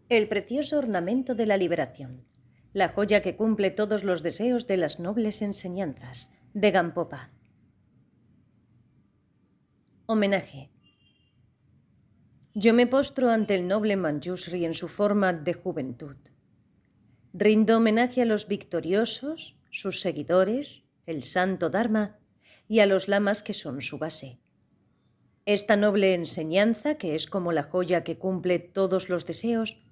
El precioso ornamento de la liberación, la joya que cumple todos los deseos de las nobles enseñanzas, de Gampopa. Homenaje. Yo me postro ante el noble Manjushri en su forma de juventud. Rindo homenaje a los victoriosos, sus seguidores, el santo Dharma y a los lamas que son su base. Esta noble enseñanza, que es como la joya que cumple todos los deseos,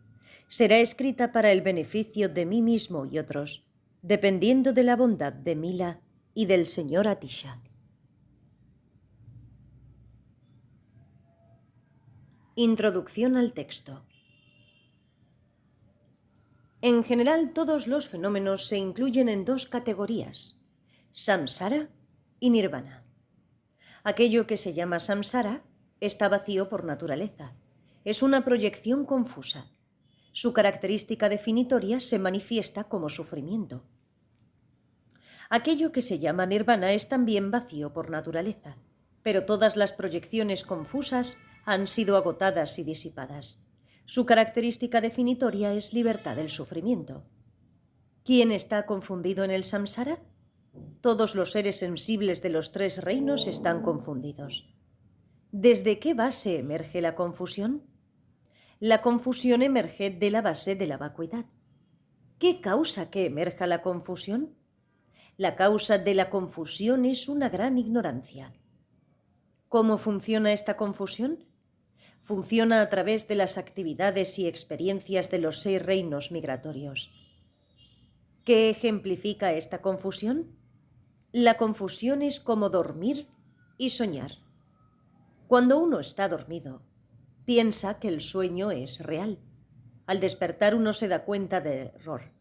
será escrita para el beneficio de mí mismo y otros, dependiendo de la bondad de Mila y del señor Atisha. Introducción al texto. En general, todos los fenómenos se incluyen en dos categorías: samsara y nirvana. Aquello que se llama samsara está vacío por naturaleza. Es una proyección confusa. Su característica definitoria se manifiesta como sufrimiento. Aquello que se llama nirvana es también vacío por naturaleza, pero todas las proyecciones confusas han sido agotadas y disipadas. Su característica definitoria es libertad del sufrimiento. ¿Quién está confundido en el samsara? Todos los seres sensibles de los tres reinos están confundidos. ¿Desde qué base emerge la confusión? La confusión emerge de la base de la vacuidad. ¿Qué causa que emerja la confusión? La causa de la confusión es una gran ignorancia. ¿Cómo funciona esta confusión? Funciona a través de las actividades y experiencias de los 6 reinos migratorios. ¿Qué ejemplifica esta confusión? La confusión es como dormir y soñar. Cuando uno está dormido, piensa que el sueño es real. Al despertar uno se da cuenta del error.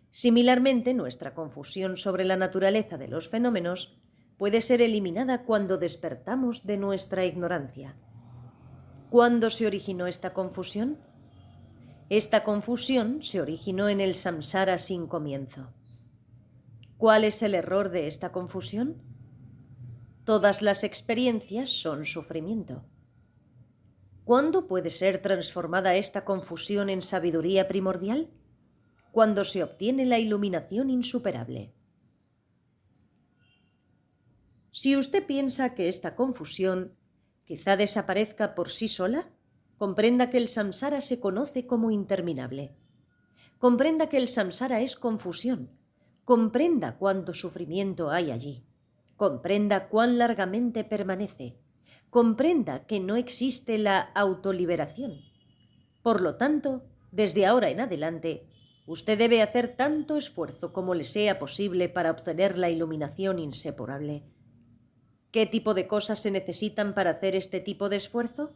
Similarmente, nuestra confusión sobre la naturaleza de los fenómenos puede ser eliminada cuando despertamos de nuestra ignorancia. ¿Cuándo se originó esta confusión? Esta confusión se originó en el samsara sin comienzo. ¿Cuál es el error de esta confusión? Todas las experiencias son sufrimiento. ¿Cuándo puede ser transformada esta confusión en sabiduría primordial? Cuando se obtiene la iluminación insuperable. Si usted piensa que esta confusión quizá desaparezca por sí sola, comprenda que el samsara se conoce como interminable. Comprenda que el samsara es confusión. Comprenda cuánto sufrimiento hay allí. Comprenda cuán largamente permanece. Comprenda que no existe la autoliberación. Por lo tanto, desde ahora en adelante, usted debe hacer tanto esfuerzo como le sea posible para obtener la iluminación inseparable. ¿Qué tipo de cosas se necesitan para hacer este tipo de esfuerzo?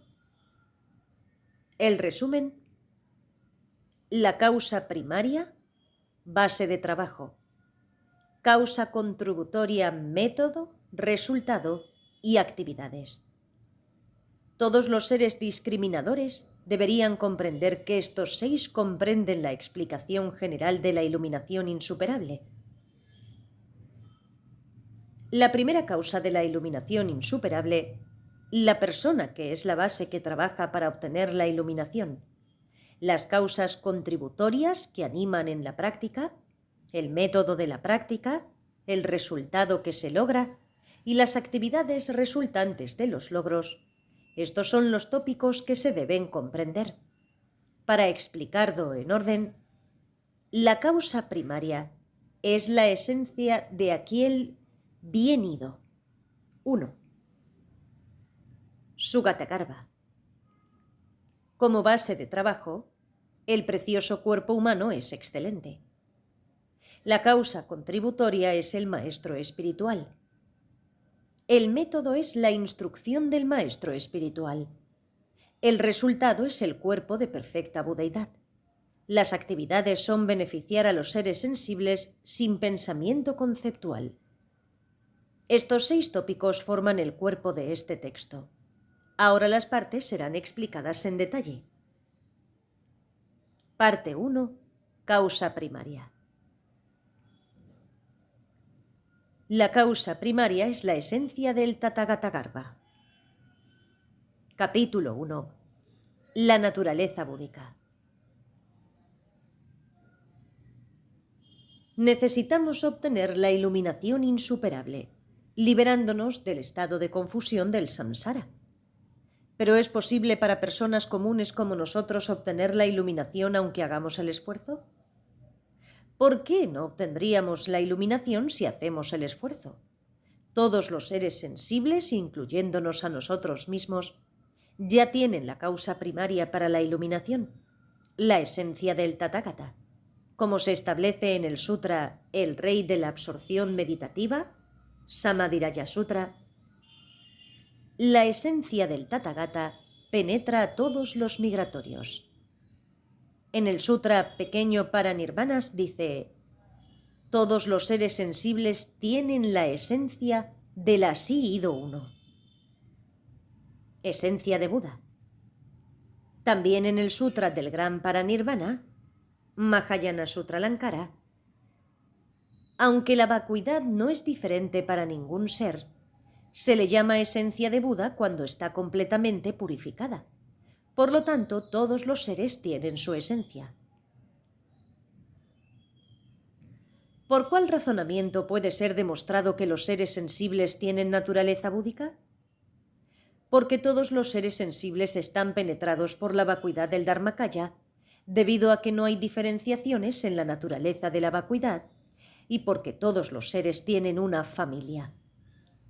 El resumen: la causa primaria, base de trabajo; causa contributoria, método, resultado y actividades. Todos los seres discriminadores deberían comprender que estos 6 comprenden la explicación general de la iluminación insuperable. La primera causa de la iluminación insuperable, la persona que es la base que trabaja para obtener la iluminación; las causas contributorias que animan en la práctica; el método de la práctica; el resultado que se logra; y las actividades resultantes de los logros. Estos son los tópicos que se deben comprender. Para explicarlo en orden, la causa primaria es la esencia de aquel bien ido. 1. Sugata-garbha. Como base de trabajo, el precioso cuerpo humano es excelente. La causa contributoria es el maestro espiritual. El método es la instrucción del maestro espiritual. El resultado es el cuerpo de perfecta budeidad. Las actividades son beneficiar a los seres sensibles sin pensamiento conceptual. Estos 6 tópicos forman el cuerpo de este texto. Ahora las partes serán explicadas en detalle. Parte 1. Causa primaria. La causa primaria es la esencia del Tathagata-garbha. Capítulo 1. La naturaleza búdica. necesitamos obtener la iluminación insuperable, liberándonos del estado de confusión del samsara. ¿Pero es posible para personas comunes como nosotros obtener la iluminación aunque hagamos el esfuerzo? ¿Por qué no obtendríamos la iluminación si hacemos el esfuerzo? Todos los seres sensibles, incluyéndonos a nosotros mismos, ya tienen la causa primaria para la iluminación, la esencia del Tathagata, como se establece en el sutra El Rey de la Absorción Meditativa, Samadhiraya Sutra. La esencia del Tathagata penetra a todos los migratorios. En el sutra Pequeño para Nirvanas dice: todos los seres sensibles tienen la esencia del así ido uno. Esencia de Buda. También en el sutra del Gran Paranirvana, Mahayana Sutra Lankara, aunque la vacuidad no es diferente para ningún ser, se le llama esencia de Buda cuando está completamente purificada. Por lo tanto, todos los seres tienen su esencia. ¿Por cuál razonamiento puede ser demostrado que los seres sensibles tienen naturaleza búdica? Porque todos los seres sensibles están penetrados por la vacuidad del Dharmakaya, debido a que no hay diferenciaciones en la naturaleza de la vacuidad, y porque todos los seres tienen una familia.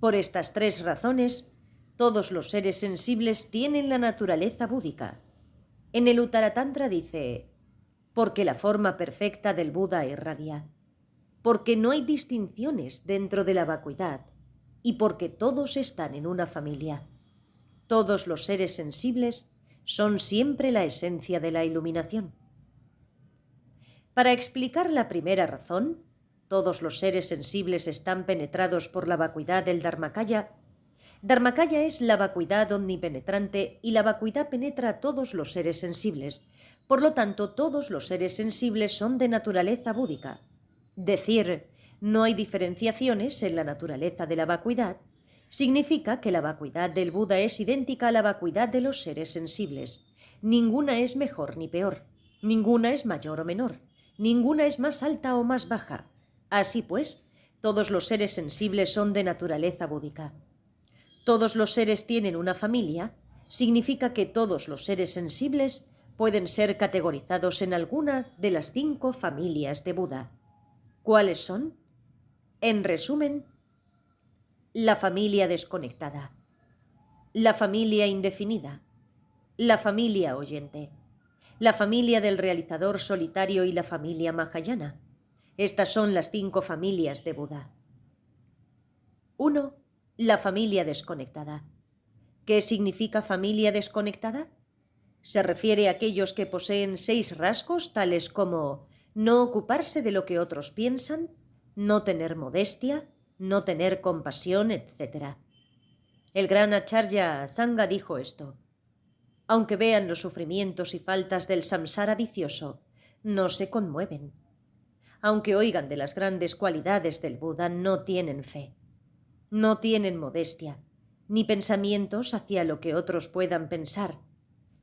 Por estas tres razones, todos los seres sensibles tienen la naturaleza búdica. En el Uttaratantra dice: porque la forma perfecta del Buda irradia, porque no hay distinciones dentro de la vacuidad, y porque todos están en una familia. Todos los seres sensibles son siempre la esencia de la iluminación. Para explicar la primera razón, todos los seres sensibles están penetrados por la vacuidad del Dharmakaya. Dharmakaya es la vacuidad omnipenetrante y la vacuidad penetra a todos los seres sensibles. Por lo tanto, todos los seres sensibles son de naturaleza búdica. Decir no hay diferenciaciones en la naturaleza de la vacuidad significa que la vacuidad del Buda es idéntica a la vacuidad de los seres sensibles. Ninguna es mejor ni peor, ninguna es mayor o menor, ninguna es más alta o más baja. Así pues, todos los seres sensibles son de naturaleza búdica. Todos los seres tienen una familia, significa que todos los seres sensibles pueden ser categorizados en alguna de las 5 familias de Buda. ¿Cuáles son? En resumen, la familia desconectada, la familia indefinida, la familia oyente, la familia del realizador solitario y la familia Mahayana. Estas son las 5 familias de Buda. 1. La familia desconectada. ¿Qué significa familia desconectada? Se refiere a aquellos que poseen 6 rasgos tales como no ocuparse de lo que otros piensan, no tener modestia, no tener compasión, etc. El gran Acharya Sangha dijo esto: aunque vean los sufrimientos y faltas del samsara vicioso, no se conmueven. Aunque oigan de las grandes cualidades del Buda, no tienen fe. No tienen modestia, ni pensamientos hacia lo que otros puedan pensar,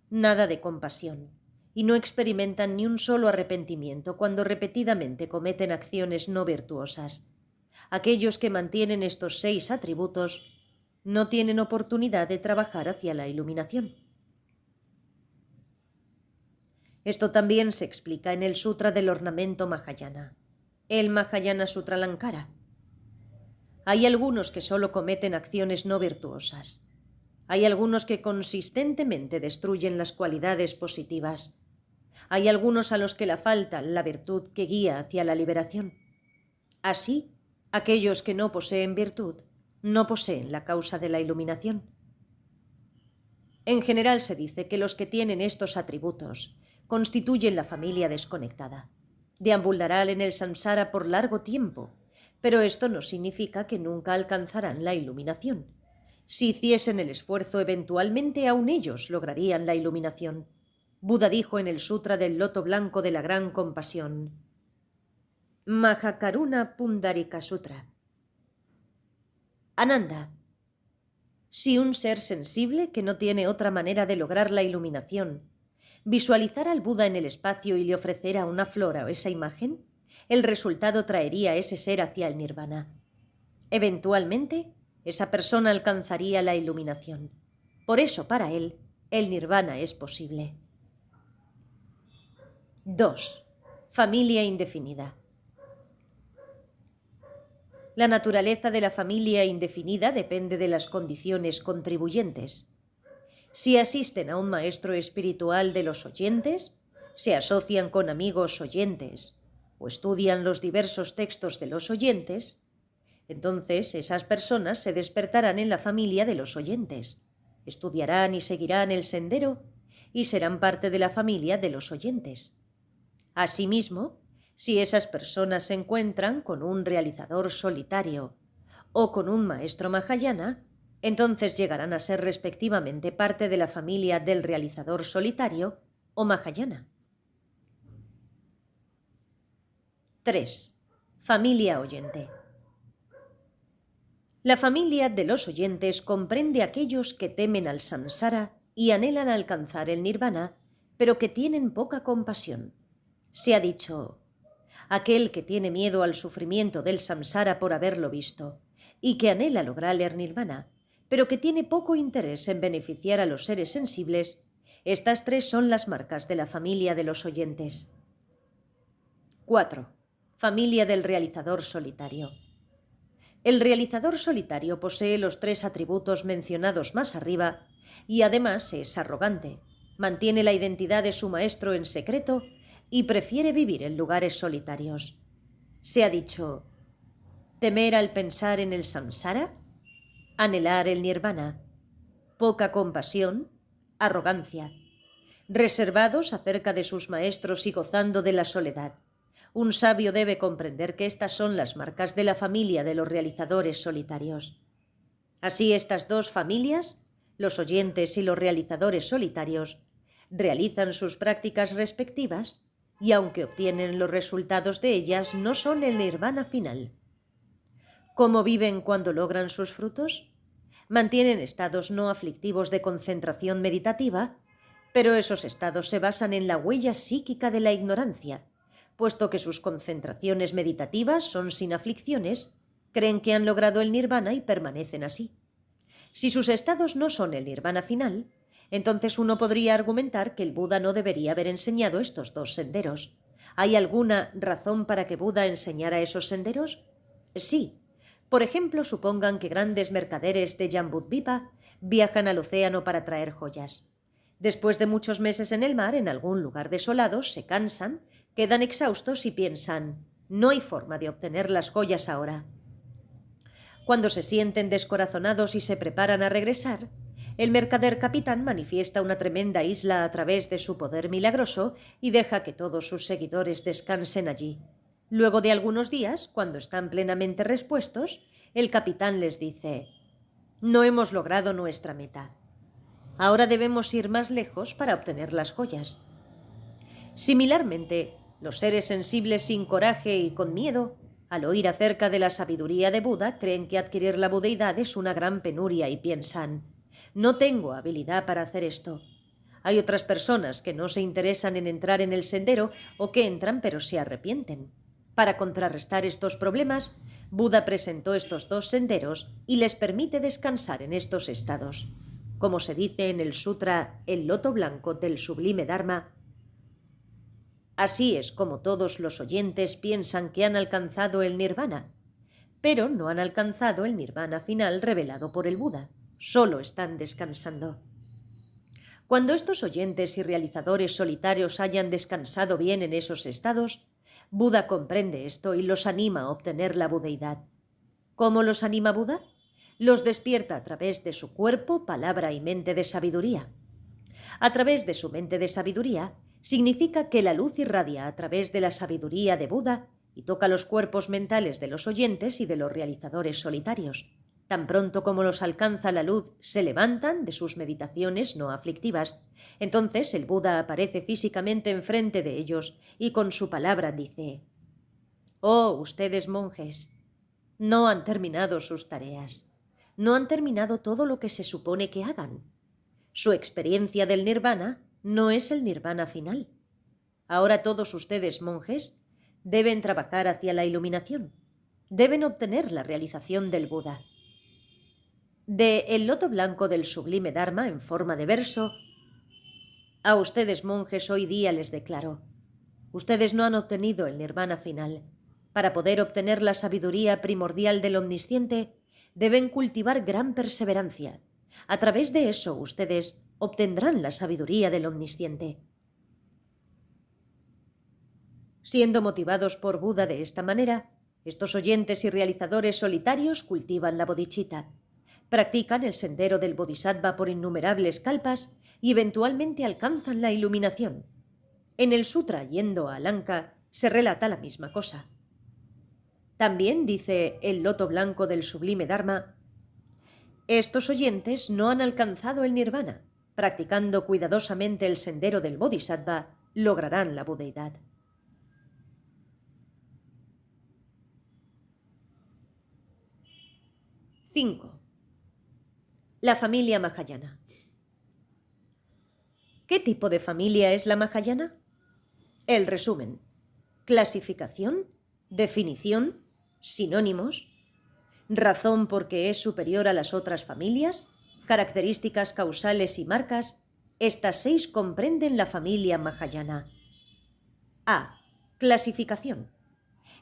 nada de compasión, y no experimentan ni un solo arrepentimiento cuando repetidamente cometen acciones no virtuosas. Aquellos que mantienen estos 6 atributos no tienen oportunidad de trabajar hacia la iluminación. Esto también se explica en el Sutra del Ornamento Mahayana, el Mahayana Sutra Lankara. Hay algunos que solo cometen acciones no virtuosas. Hay algunos que consistentemente destruyen las cualidades positivas. Hay algunos a los que le falta la virtud que guía hacia la liberación. Así, aquellos que no poseen virtud no poseen la causa de la iluminación. En general se dice que los que tienen estos atributos constituyen la familia desconectada. Deambularán en el samsara por largo tiempo, pero esto no significa que nunca alcanzarán la iluminación. Si hiciesen el esfuerzo, eventualmente aún ellos lograrían la iluminación. Buda dijo en el Sutra del Loto Blanco de la Gran Compasión, Mahakaruna Pundarika Sutra: Ananda, si un ser sensible que no tiene otra manera de lograr la iluminación visualizara al Buda en el espacio y le ofreciera una flor a esa imagen, el resultado traería a ese ser hacia el nirvana. Eventualmente, esa persona alcanzaría la iluminación. Por eso, para él, el nirvana es posible. 2. Familia indefinida. La naturaleza de la familia indefinida depende de las condiciones contribuyentes. Si asisten a un maestro espiritual de los oyentes, se asocian con amigos oyentes o estudian los diversos textos de los oyentes, entonces esas personas se despertarán en la familia de los oyentes, estudiarán y seguirán el sendero y serán parte de la familia de los oyentes. Asimismo, si esas personas se encuentran con un realizador solitario o con un maestro mahayana, entonces llegarán a ser respectivamente parte de la familia del realizador solitario o mahayana. 3. Familia oyente. La familia de los oyentes comprende a aquellos que temen al samsara y anhelan alcanzar el nirvana, pero que tienen poca compasión. Se ha dicho: aquel que tiene miedo al sufrimiento del samsara por haberlo visto, y que anhela lograr el nirvana, pero que tiene poco interés en beneficiar a los seres sensibles, estas 3 son las marcas de la familia de los oyentes. 4. Familia del realizador solitario. El realizador solitario posee los 3 atributos mencionados más arriba y además es arrogante, mantiene la identidad de su maestro en secreto y prefiere vivir en lugares solitarios. Se ha dicho: temer al pensar en el samsara, anhelar el nirvana, poca compasión, arrogancia, reservados acerca de sus maestros y gozando de la soledad. Un sabio debe comprender que estas son las marcas de la familia de los realizadores solitarios. Así, estas 2 familias, los oyentes y los realizadores solitarios, realizan sus prácticas respectivas y, aunque obtienen los resultados de ellas, no son el nirvana final. ¿Cómo viven cuando logran sus frutos? Mantienen estados no aflictivos de concentración meditativa, pero esos estados se basan en la huella psíquica de la ignorancia. Puesto que sus concentraciones meditativas son sin aflicciones, creen que han logrado el nirvana y permanecen así. Si sus estados no son el nirvana final, entonces uno podría argumentar que el Buda no debería haber enseñado estos 2 senderos. ¿Hay alguna razón para que Buda enseñara esos senderos? Sí. Por ejemplo, supongan que grandes mercaderes de Jambudvipa viajan al océano para traer joyas. Después de muchos meses en el mar, en algún lugar desolado, se cansan, quedan exhaustos y piensan: no hay forma de obtener las joyas ahora. Cuando se sienten descorazonados y se preparan a regresar, el mercader capitán manifiesta una tremenda isla a través de su poder milagroso y deja que todos sus seguidores descansen allí. Luego de algunos días, cuando están plenamente repuestos, el capitán les dice: no hemos logrado nuestra meta. Ahora debemos ir más lejos para obtener las joyas. Similarmente, los seres sensibles sin coraje y con miedo, al oír acerca de la sabiduría de Buda, creen que adquirir la budeidad es una gran penuria y piensan: no tengo habilidad para hacer esto. Hay otras personas que no se interesan en entrar en el sendero o que entran pero se arrepienten. Para contrarrestar estos problemas, Buda presentó estos 2 senderos y les permite descansar en estos estados. Como se dice en el sutra El Loto Blanco del Sublime Dharma: así es como todos los oyentes piensan que han alcanzado el nirvana, pero no han alcanzado el nirvana final revelado por el Buda, solo están descansando. Cuando estos oyentes y realizadores solitarios hayan descansado bien en esos estados, Buda comprende esto y los anima a obtener la budeidad. ¿Cómo los anima Buda? Los despierta a través de su cuerpo, palabra y mente de sabiduría. A través de su mente de sabiduría significa que la luz irradia a través de la sabiduría de Buda y toca los cuerpos mentales de los oyentes y de los realizadores solitarios. Tan pronto como los alcanza la luz, se levantan de sus meditaciones no aflictivas. Entonces el Buda aparece físicamente enfrente de ellos y con su palabra dice: «Oh, ustedes monjes, no han terminado sus tareas. No han terminado todo lo que se supone que hagan. Su experiencia del nirvana no es el nirvana final. Ahora todos ustedes monjes Deben trabajar hacia la iluminación. Deben obtener la realización del Buda. De El loto blanco del sublime Dharma en forma de verso: a ustedes, monjes, hoy día les declaro: ustedes no han obtenido el nirvana final. Para poder obtener la sabiduría primordial del Omnisciente, deben cultivar gran perseverancia. A través de eso, ustedes obtendrán la sabiduría del Omnisciente. Siendo motivados por Buda de esta manera, estos oyentes y realizadores solitarios cultivan la bodhicitta, practican el sendero del bodhisattva por innumerables kalpas y eventualmente alcanzan la iluminación. En el sutra Yendo a Lanka se relata la misma cosa. También dice El loto blanco del sublime Dharma: estos oyentes no han alcanzado el nirvana. Practicando cuidadosamente el sendero del bodhisattva, lograrán la budeidad. ―5. La familia Mahayana. ¿Qué tipo de familia es la Mahayana? El resumen: clasificación, definición, sinónimos, razón por qué es superior a las otras familias, características causales y marcas. Estas 6 comprenden la familia Mahayana. A. Clasificación.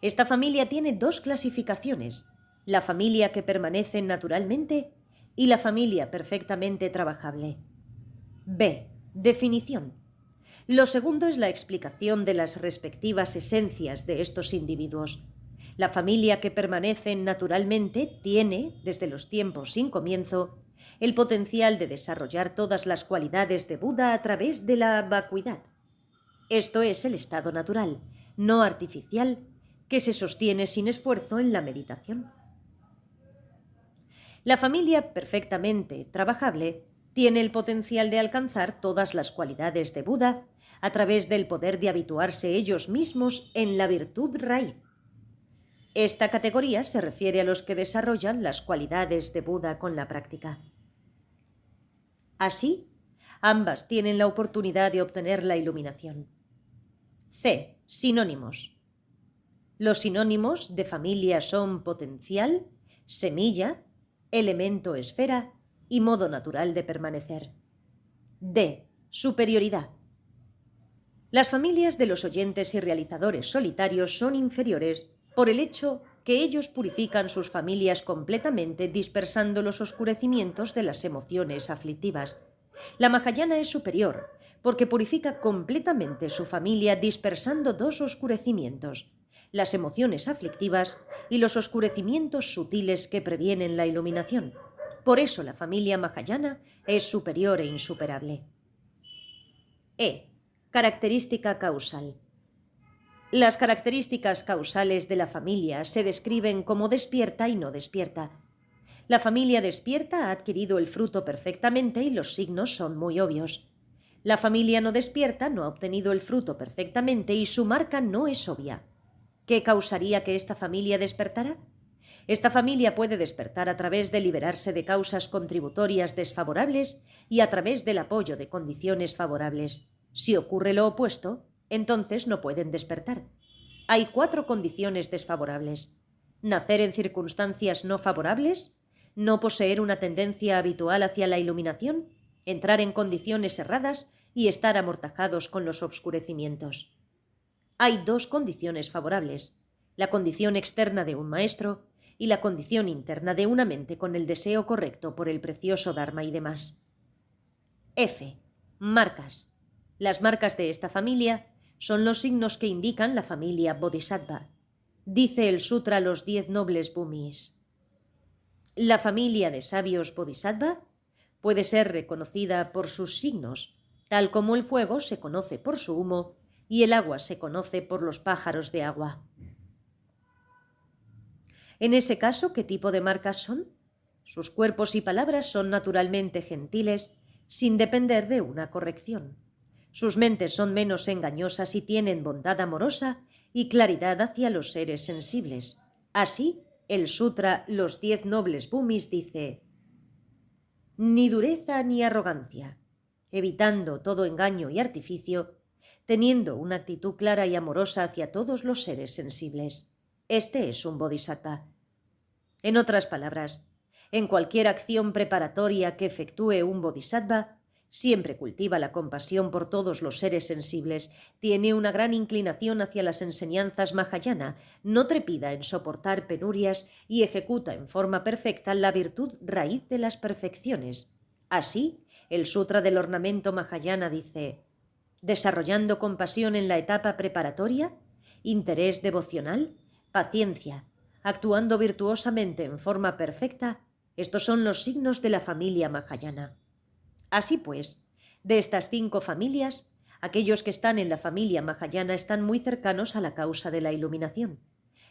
Esta familia tiene 2 clasificaciones: la familia que permanece naturalmente y la familia perfectamente trabajable. B. Definición. Lo segundo es la explicación de las respectivas esencias de estos individuos. La familia que permanece naturalmente tiene, desde los tiempos sin comienzo, el potencial de desarrollar todas las cualidades de Buda a través de la vacuidad. Esto es el estado natural, no artificial, que se sostiene sin esfuerzo en la meditación. La familia perfectamente trabajable tiene el potencial de alcanzar todas las cualidades de Buda a través del poder de habituarse ellos mismos en la virtud raíz. Esta categoría se refiere a los que desarrollan las cualidades de Buda con la práctica. Así, ambas tienen la oportunidad de obtener la iluminación. C. Sinónimos. Los sinónimos de familia son potencial, semilla, elemento esfera y modo natural de permanecer. D. Superioridad. Las familias de los oyentes y realizadores solitarios son inferiores por el hecho que ellos purifican sus familias completamente dispersando los oscurecimientos de las emociones aflictivas. La Mahayana es superior porque purifica completamente su familia dispersando 2 oscurecimientos: las emociones aflictivas y los oscurecimientos sutiles que previenen la iluminación. Por eso la familia Mahayana es superior e insuperable. E. Característica causal. Las características causales de la familia se describen como despierta y no despierta. La familia despierta ha adquirido el fruto perfectamente y los signos son muy obvios. La familia no despierta no ha obtenido el fruto perfectamente y su marca no es obvia. ¿Qué causaría que esta familia despertara? Esta familia puede despertar a través de liberarse de causas contributorias desfavorables y a través del apoyo de condiciones favorables. Si ocurre lo opuesto, entonces no pueden despertar. Hay 4 condiciones desfavorables: nacer en circunstancias no favorables, no poseer una tendencia habitual hacia la iluminación, entrar en condiciones erradas y estar amortajados con los obscurecimientos. Hay 2 condiciones favorables: la condición externa de un maestro y la condición interna de una mente con el deseo correcto por el precioso Dharma y demás. F. Marcas. Las marcas de esta familia son los signos que indican la familia Bodhisattva. Dice el sutra Los 10 nobles Bhumis: la familia de sabios Bodhisattva puede ser reconocida por sus signos, tal como el fuego se conoce por su humo y el agua se conoce por los pájaros de agua. En ese caso, ¿qué tipo de marcas son? Sus cuerpos y palabras son naturalmente gentiles, sin depender de una corrección. Sus mentes son menos engañosas y tienen bondad amorosa y claridad hacia los seres sensibles. Así, el sutra Los 10 nobles Bhumis dice: ni dureza ni arrogancia, evitando todo engaño y artificio, teniendo una actitud clara y amorosa hacia todos los seres sensibles. Este es un bodhisattva. En otras palabras, en cualquier acción preparatoria que efectúe un bodhisattva, siempre cultiva la compasión por todos los seres sensibles, tiene una gran inclinación hacia las enseñanzas Mahayana, no trepida en soportar penurias y ejecuta en forma perfecta la virtud raíz de las perfecciones. Así, el Sutra del Ornamento Mahayana dice: desarrollando compasión en la etapa preparatoria, interés devocional, paciencia, actuando virtuosamente en forma perfecta, estos son los signos de la familia Mahayana. Así pues, de estas 5 familias, aquellos que están en la familia Mahayana están muy cercanos a la causa de la iluminación.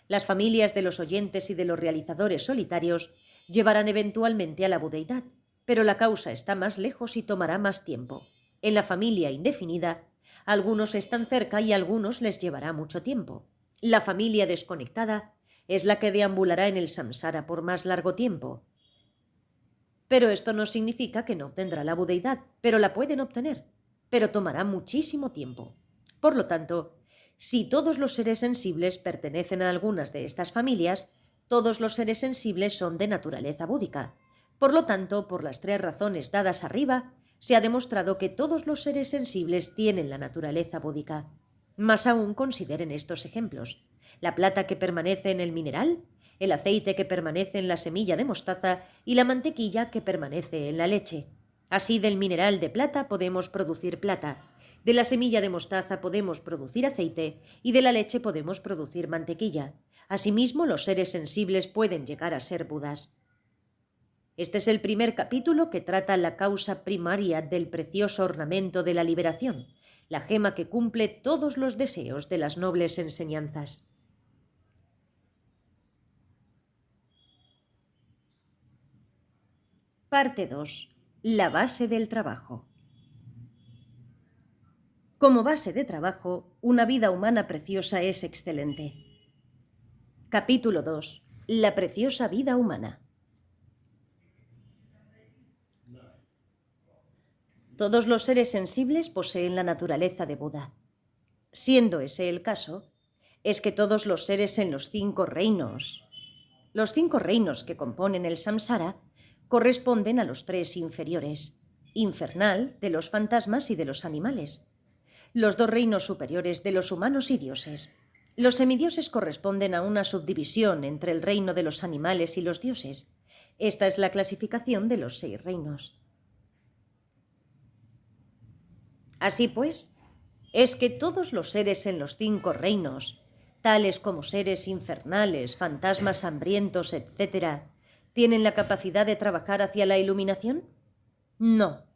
Las familias de los oyentes y de los realizadores solitarios llevarán eventualmente a la budeidad, pero la causa está más lejos y tomará más tiempo. En la familia indefinida, algunos están cerca y a algunos les llevará mucho tiempo. La familia desconectada es la que deambulará en el samsara por más largo tiempo. Pero esto no significa que no obtendrá la budeidad, pero la pueden obtener, pero tomará muchísimo tiempo. Por lo tanto, si todos los seres sensibles pertenecen a algunas de estas familias, todos los seres sensibles son de naturaleza búdica. Por lo tanto, por las 3 razones dadas arriba, se ha demostrado que todos los seres sensibles tienen la naturaleza búdica. Más aún, consideren estos ejemplos: la plata que permanece en el mineral, el aceite que permanece en la semilla de mostaza y la mantequilla que permanece en la leche. Así, del mineral de plata podemos producir plata, de la semilla de mostaza podemos producir aceite y de la leche podemos producir mantequilla. Asimismo, los seres sensibles pueden llegar a ser budas. Este es el primer capítulo que trata la causa primaria del precioso ornamento de la liberación, la gema que cumple todos los deseos de las nobles enseñanzas. Parte 2. La base del trabajo. Como base de trabajo, una vida humana preciosa es excelente. Capítulo 2. La preciosa vida humana. Todos los seres sensibles poseen la naturaleza de Buda. Siendo ese el caso, es que todos los seres en los 5 reinos que componen el samsara, corresponden a los 3 inferiores: infernal, de los fantasmas y de los animales; los 2 reinos superiores, de los humanos y dioses. Los semidioses corresponden a una subdivisión entre el reino de los animales y los dioses. Esta es la clasificación de los 6 reinos. Así pues, es que todos los seres en los 5 reinos, tales como seres infernales, fantasmas hambrientos, etc., ¿tienen la capacidad de trabajar hacia la iluminación? No.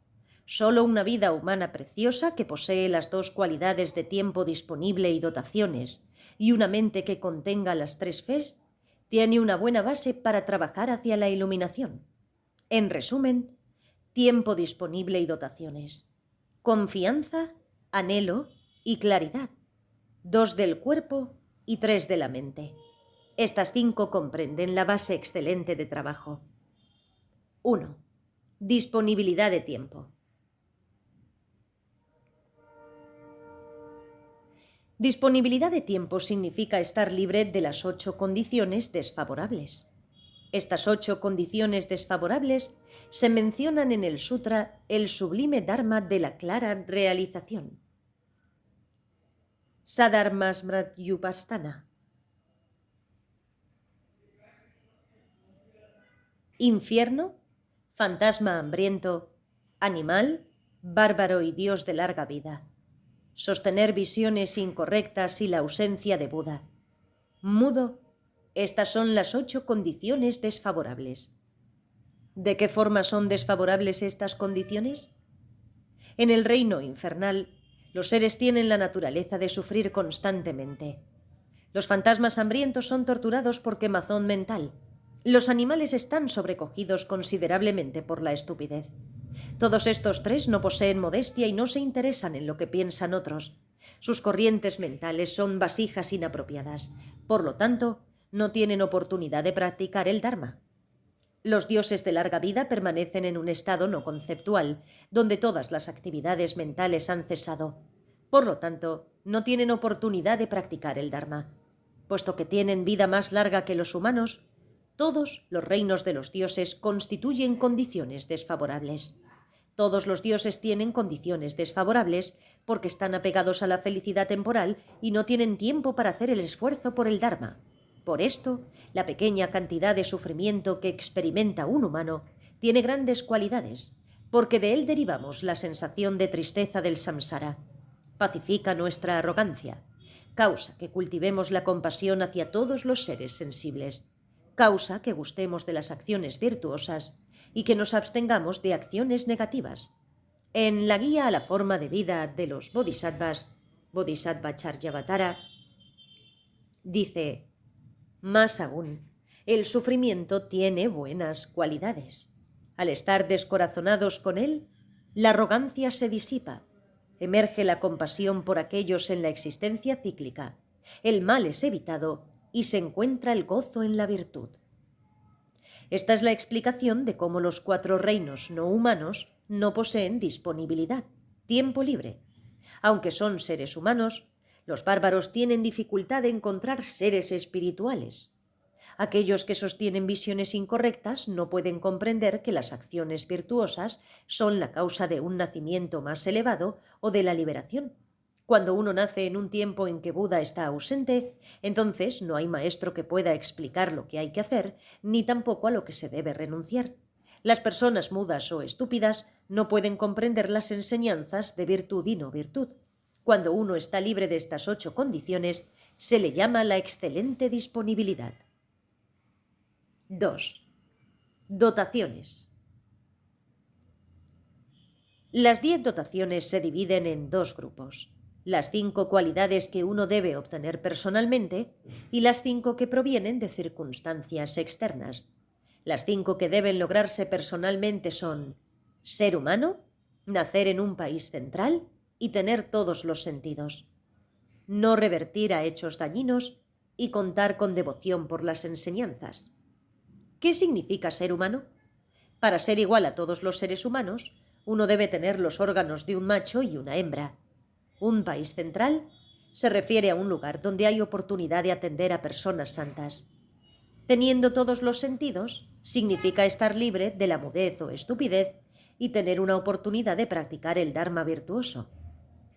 Solo una vida humana preciosa que posee las 2 cualidades de tiempo disponible y dotaciones, y una mente que contenga las 3 fes, tiene una buena base para trabajar hacia la iluminación. En resumen, tiempo disponible y dotaciones, confianza, anhelo y claridad, 2 del cuerpo y 3 de la mente. Estas 5 comprenden la base excelente de trabajo. 1. Disponibilidad de tiempo. Disponibilidad de tiempo significa estar libre de las 8 condiciones desfavorables. Estas 8 condiciones desfavorables se mencionan en el sutra El sublime Dharma de la clara realización, Sadharmasmratyupasthana. Infierno, fantasma hambriento, animal, bárbaro y dios de larga vida. Sostener visiones incorrectas y la ausencia de Buda. Mudo. Estas son las 8 condiciones desfavorables. ¿De qué forma son desfavorables estas condiciones? En el reino infernal, los seres tienen la naturaleza de sufrir constantemente. Los fantasmas hambrientos son torturados por quemazón mental. Los animales están sobrecogidos considerablemente por la estupidez. Todos estos 3 no poseen modestia y no se interesan en lo que piensan otros. Sus corrientes mentales son vasijas inapropiadas. Por lo tanto, no tienen oportunidad de practicar el Dharma. Los dioses de larga vida permanecen en un estado no conceptual, donde todas las actividades mentales han cesado. Por lo tanto, no tienen oportunidad de practicar el Dharma. Puesto que tienen vida más larga que los humanos, todos los reinos de los dioses constituyen condiciones desfavorables. Todos los dioses tienen condiciones desfavorables porque están apegados a la felicidad temporal y no tienen tiempo para hacer el esfuerzo por el Dharma. Por esto, la pequeña cantidad de sufrimiento que experimenta un humano tiene grandes cualidades, porque de él derivamos la sensación de tristeza del samsara. Pacifica nuestra arrogancia, causa que cultivemos la compasión hacia todos los seres sensibles, causa que gustemos de las acciones virtuosas y que nos abstengamos de acciones negativas. En la guía a la forma de vida de los bodhisattvas, Bodhisattva Charyavatara, dice: más aún, el sufrimiento tiene buenas cualidades. Al estar descorazonados con él, la arrogancia se disipa, emerge la compasión por aquellos en la existencia cíclica, el mal es evitado y se encuentra el gozo en la virtud. Esta es la explicación de cómo los 4 reinos no humanos no poseen disponibilidad, tiempo libre. Aunque son seres humanos, los bárbaros tienen dificultad de encontrar seres espirituales. Aquellos que sostienen visiones incorrectas no pueden comprender que las acciones virtuosas son la causa de un nacimiento más elevado o de la liberación. Cuando uno nace en un tiempo en que Buda está ausente, entonces no hay maestro que pueda explicar lo que hay que hacer, ni tampoco a lo que se debe renunciar. Las personas mudas o estúpidas no pueden comprender las enseñanzas de virtud y no virtud. Cuando uno está libre de estas 8 condiciones, se le llama la excelente disponibilidad. 2. Dotaciones. Las 10 dotaciones se dividen en 2 grupos: las 5 cualidades que uno debe obtener personalmente y las 5 que provienen de circunstancias externas. Las 5 que deben lograrse personalmente son: ser humano, nacer en un país central y tener todos los sentidos, no revertir a hechos dañinos y contar con devoción por las enseñanzas. ¿Qué significa ser humano? Para ser igual a todos los seres humanos, uno debe tener los órganos de un macho y una hembra. Un país central se refiere a un lugar donde hay oportunidad de atender a personas santas. Teniendo todos los sentidos significa estar libre de la mudez o estupidez y tener una oportunidad de practicar el Dharma virtuoso.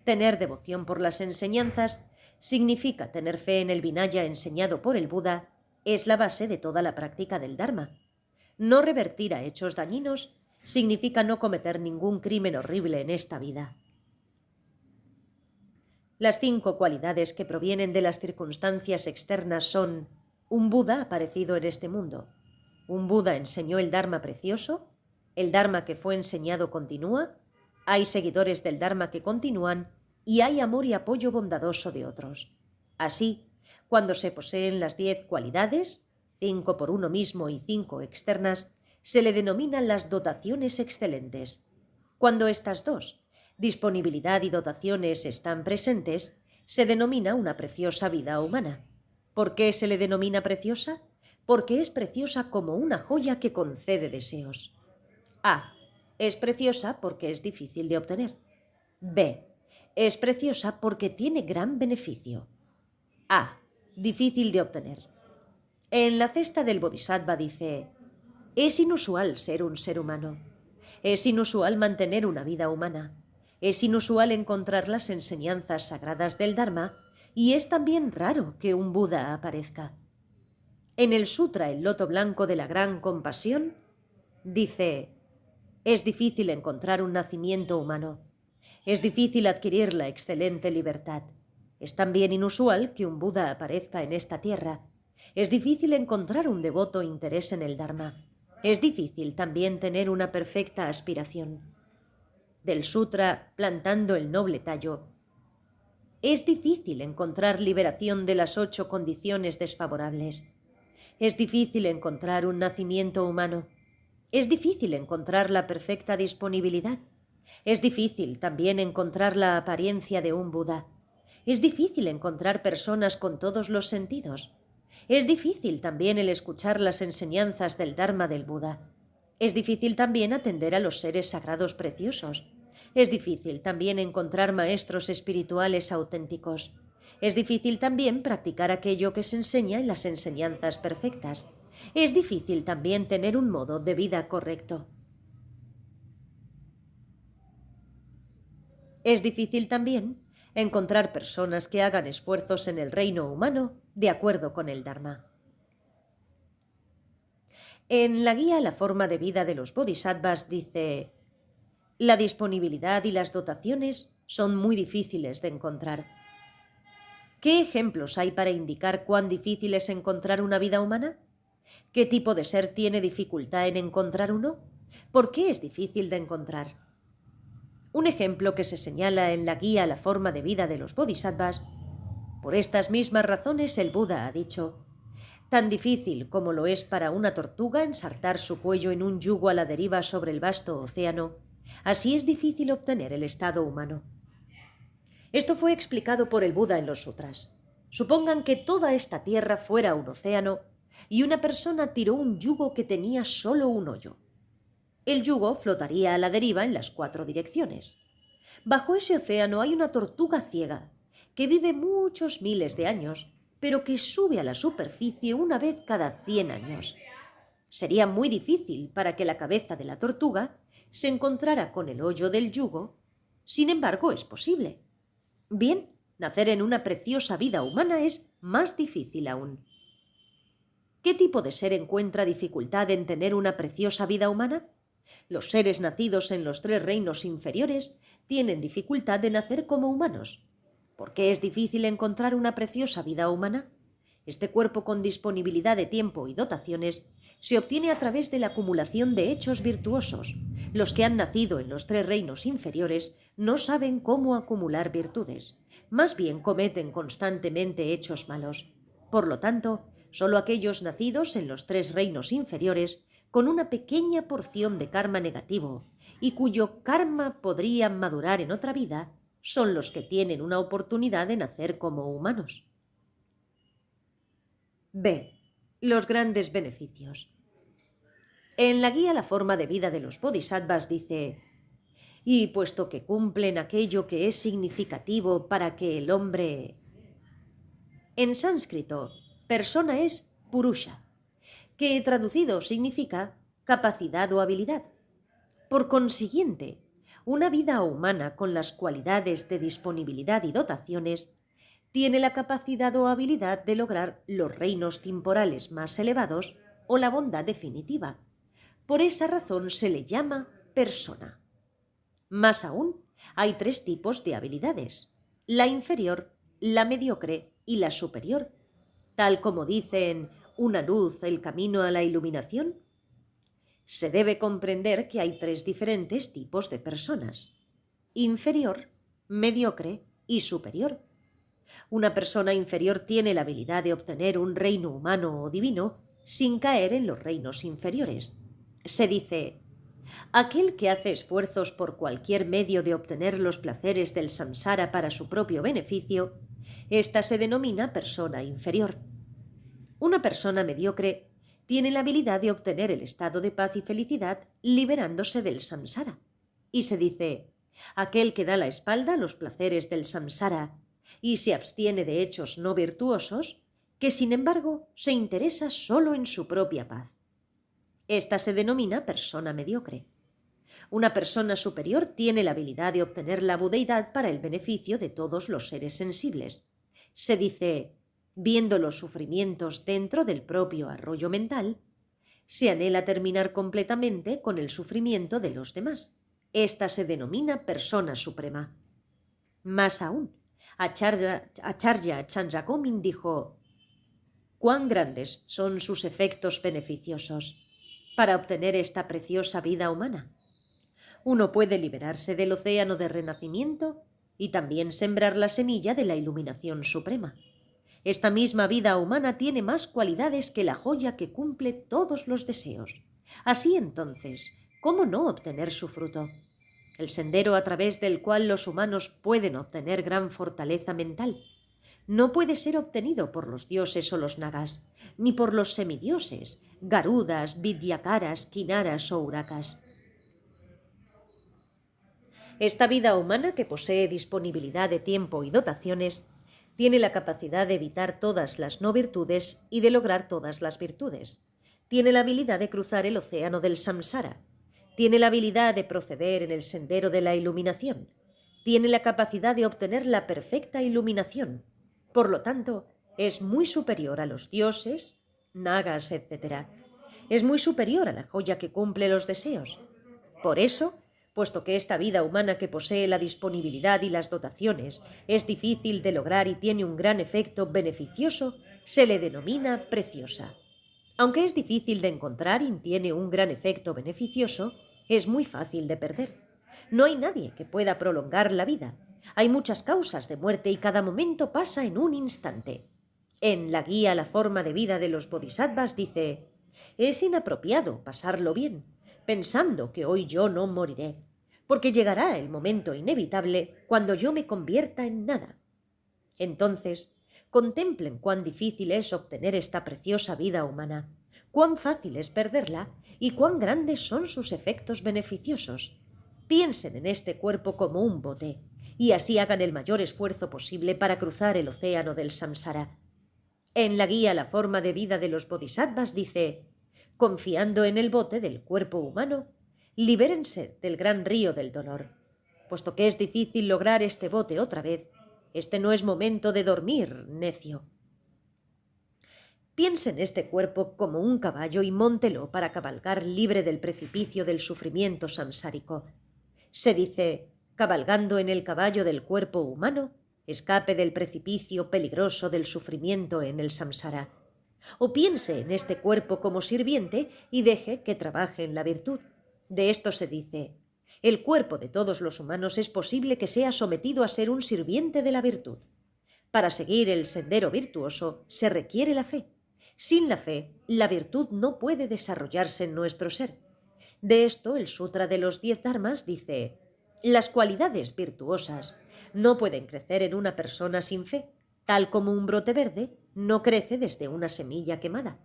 Tener devoción por las enseñanzas significa tener fe en el Vinaya enseñado por el Buda. Es la base de toda la práctica del Dharma. No revertir a hechos dañinos significa no cometer ningún crimen horrible en esta vida. Las 5 cualidades que provienen de las circunstancias externas son: un Buda aparecido en este mundo. Un Buda enseñó el Dharma precioso. El Dharma que fue enseñado continúa. Hay seguidores del Dharma que continúan y hay amor y apoyo bondadoso de otros. Así, cuando se poseen las 10 cualidades, 5 por uno mismo y 5 externas, se le denominan las dotaciones excelentes. Cuando estas 2, disponibilidad y dotaciones, están presentes, se denomina una preciosa vida humana. ¿Por qué se le denomina preciosa? Porque es preciosa como una joya que concede deseos. A. Es preciosa porque es difícil de obtener. B. Es preciosa porque tiene gran beneficio. A. Difícil de obtener. En la cesta del Bodhisattva dice: es inusual ser un ser humano. Es inusual mantener una vida humana. Es inusual encontrar las enseñanzas sagradas del Dharma y es también raro que un Buda aparezca. En el Sutra El Loto Blanco de la Gran Compasión dice: es difícil encontrar un nacimiento humano. Es difícil adquirir la excelente libertad. Es también inusual que un Buda aparezca en esta tierra. Es difícil encontrar un devoto interés en el Dharma. Es difícil también tener una perfecta aspiración. Del Sutra Plantando el Noble Tallo: es difícil encontrar liberación de las 8 condiciones desfavorables. Es difícil encontrar un nacimiento humano. Es difícil encontrar la perfecta disponibilidad. Es difícil también encontrar la apariencia de un Buda. Es difícil encontrar personas con todos los sentidos. Es difícil también el escuchar las enseñanzas del Dharma del Buda. Es difícil también atender a los seres sagrados preciosos. Es difícil también encontrar maestros espirituales auténticos. Es difícil también practicar aquello que se enseña en las enseñanzas perfectas. Es difícil también tener un modo de vida correcto. Es difícil también encontrar personas que hagan esfuerzos en el reino humano de acuerdo con el Dharma. En la guía a la forma de vida de los bodhisattvas dice: la disponibilidad y las dotaciones son muy difíciles de encontrar. ¿Qué ejemplos hay para indicar cuán difícil es encontrar una vida humana? ¿Qué tipo de ser tiene dificultad en encontrar uno? ¿Por qué es difícil de encontrar? Un ejemplo que se señala en la guía a la forma de vida de los bodhisattvas: por estas mismas razones el Buda ha dicho: tan difícil como lo es para una tortuga ensartar su cuello en un yugo a la deriva sobre el vasto océano, así es difícil obtener el estado humano. Esto fue explicado por el Buda en los sutras. Supongan que toda esta tierra fuera un océano y una persona tiró un yugo que tenía solo un hoyo. El yugo flotaría a la deriva en las 4 direcciones. Bajo ese océano hay una tortuga ciega que vive muchos miles de años, pero que sube a la superficie una vez cada 100 años. Sería muy difícil para que la cabeza de la tortuga se encontrara con el hoyo del yugo. Sin embargo, es posible. Bien, nacer en una preciosa vida humana es más difícil aún. ¿Qué tipo de ser encuentra dificultad en tener una preciosa vida humana? Los seres nacidos en los 3 reinos inferiores tienen dificultad de nacer como humanos. ¿Por qué es difícil encontrar una preciosa vida humana? Este cuerpo con disponibilidad de tiempo y dotaciones se obtiene a través de la acumulación de hechos virtuosos. Los que han nacido en los 3 reinos inferiores no saben cómo acumular virtudes. Más bien cometen constantemente hechos malos. Por lo tanto, solo aquellos nacidos en los 3 reinos inferiores con una pequeña porción de karma negativo y cuyo karma podría madurar en otra vida son los que tienen una oportunidad de nacer como humanos. B. Los grandes beneficios. En la guía La forma de vida de los bodhisattvas dice: y puesto que cumplen aquello que es significativo para que el hombre... En sánscrito, persona es purusha, que traducido significa capacidad o habilidad. Por consiguiente, una vida humana con las cualidades de disponibilidad y dotaciones tiene la capacidad o habilidad de lograr los reinos temporales más elevados o la bondad definitiva. Por esa razón se le llama persona. Más aún, hay 3 tipos de habilidades: la inferior, la mediocre y la superior. Tal como dice en Una luz, el camino a la iluminación, se debe comprender que hay 3 diferentes tipos de personas: inferior, mediocre y superior. Una persona inferior tiene la habilidad de obtener un reino humano o divino sin caer en los reinos inferiores. Se dice: aquel que hace esfuerzos por cualquier medio de obtener los placeres del samsara para su propio beneficio, ésta se denomina persona inferior. Una persona mediocre tiene la habilidad de obtener el estado de paz y felicidad liberándose del samsara. Y se dice: aquel que da la espalda a los placeres del samsara y se abstiene de hechos no virtuosos, que sin embargo se interesa solo en su propia paz. Esta se denomina persona mediocre. Una persona superior tiene la habilidad de obtener la budeidad para el beneficio de todos los seres sensibles. Se dice: viendo los sufrimientos dentro del propio arroyo mental, se anhela terminar completamente con el sufrimiento de los demás. Esta se denomina persona suprema. Más aún, Acharya Chandragomin dijo: cuán grandes son sus efectos beneficiosos para obtener esta preciosa vida humana. Uno puede liberarse del océano de renacimiento y también sembrar la semilla de la iluminación suprema. Esta misma vida humana tiene más cualidades que la joya que cumple todos los deseos. Así entonces, ¿cómo no obtener su fruto? El sendero a través del cual los humanos pueden obtener gran fortaleza mental no puede ser obtenido por los dioses o los nagas, ni por los semidioses, garudas, vidyakaras, kinaras o urakas. Esta vida humana, que posee disponibilidad de tiempo y dotaciones, tiene la capacidad de evitar todas las no virtudes y de lograr todas las virtudes. Tiene la habilidad de cruzar el océano del samsara. Tiene la habilidad de proceder en el sendero de la iluminación. Tiene la capacidad de obtener la perfecta iluminación. Por lo tanto, es muy superior a los dioses, nagas, etc. Es muy superior a la joya que cumple los deseos. Por eso, puesto que esta vida humana que posee la disponibilidad y las dotaciones es difícil de lograr y tiene un gran efecto beneficioso, se le denomina preciosa. Aunque es difícil de encontrar y tiene un gran efecto beneficioso, es muy fácil de perder. No hay nadie que pueda prolongar la vida. Hay muchas causas de muerte y cada momento pasa en un instante. En la guía a la forma de vida de los bodhisattvas dice: es inapropiado pasarlo bien, pensando que hoy yo no moriré, porque llegará el momento inevitable cuando yo me convierta en nada. Entonces, contemplen cuán difícil es obtener esta preciosa vida humana, cuán fácil es perderla y cuán grandes son sus efectos beneficiosos. Piensen en este cuerpo como un bote, y así hagan el mayor esfuerzo posible para cruzar el océano del samsara. En la guía La forma de vida de los bodhisattvas dice: confiando en el bote del cuerpo humano, libérense del gran río del dolor. Puesto que es difícil lograr este bote otra vez, este no es momento de dormir, necio. Piense en este cuerpo como un caballo y móntelo para cabalgar libre del precipicio del sufrimiento samsárico. Se dice: cabalgando en el caballo del cuerpo humano, escape del precipicio peligroso del sufrimiento en el samsara. O piense en este cuerpo como sirviente y deje que trabaje en la virtud. De esto se dice: el cuerpo de todos los humanos es posible que sea sometido a ser un sirviente de la virtud. Para seguir el sendero virtuoso se requiere la fe. Sin la fe, la virtud no puede desarrollarse en nuestro ser. De esto, el Sutra de los 10 Dharmas dice: las cualidades virtuosas no pueden crecer en una persona sin fe, tal como un brote verde no crece desde una semilla quemada.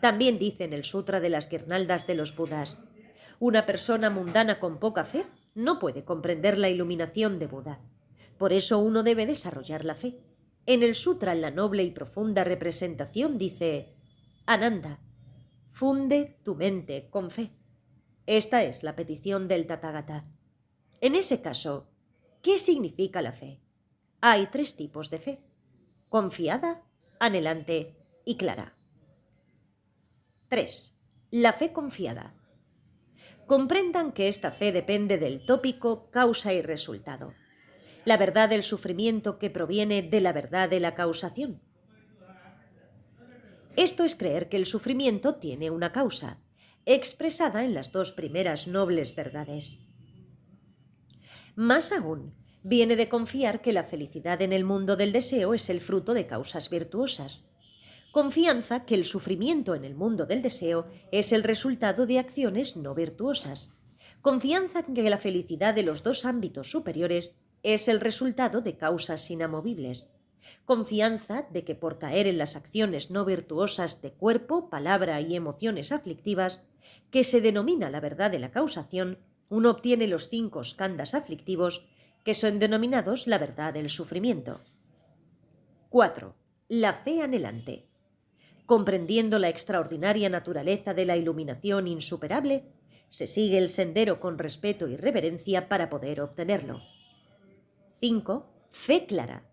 También dice en el Sutra de las Guirnaldas de los Budas: una persona mundana con poca fe no puede comprender la iluminación de Buda. Por eso uno debe desarrollar la fe. En el Sutra, en la noble y profunda representación, dice: Ananda, funde tu mente con fe. Esta es la petición del Tathagata. En ese caso, ¿qué significa la fe? Hay 3 tipos de fe: confiada, anhelante y clara. 3. La fe confiada. Comprendan que esta fe depende del tópico causa y resultado, la verdad del sufrimiento que proviene de la verdad de la causación. Esto es creer que el sufrimiento tiene una causa, expresada en las 2 primeras nobles verdades. Más aún, viene de confiar que la felicidad en el mundo del deseo es el fruto de causas virtuosas. Confianza que el sufrimiento en el mundo del deseo es el resultado de acciones no virtuosas. Confianza en que la felicidad de los 2 ámbitos superiores es el resultado de causas inamovibles. Confianza de que por caer en las acciones no virtuosas de cuerpo, palabra y emociones aflictivas, que se denomina la verdad de la causación, uno obtiene los 5 skandhas aflictivos, que son denominados la verdad del sufrimiento. 4. La fe anhelante. Comprendiendo la extraordinaria naturaleza de la iluminación insuperable, se sigue el sendero con respeto y reverencia para poder obtenerlo. 5. Fe clara.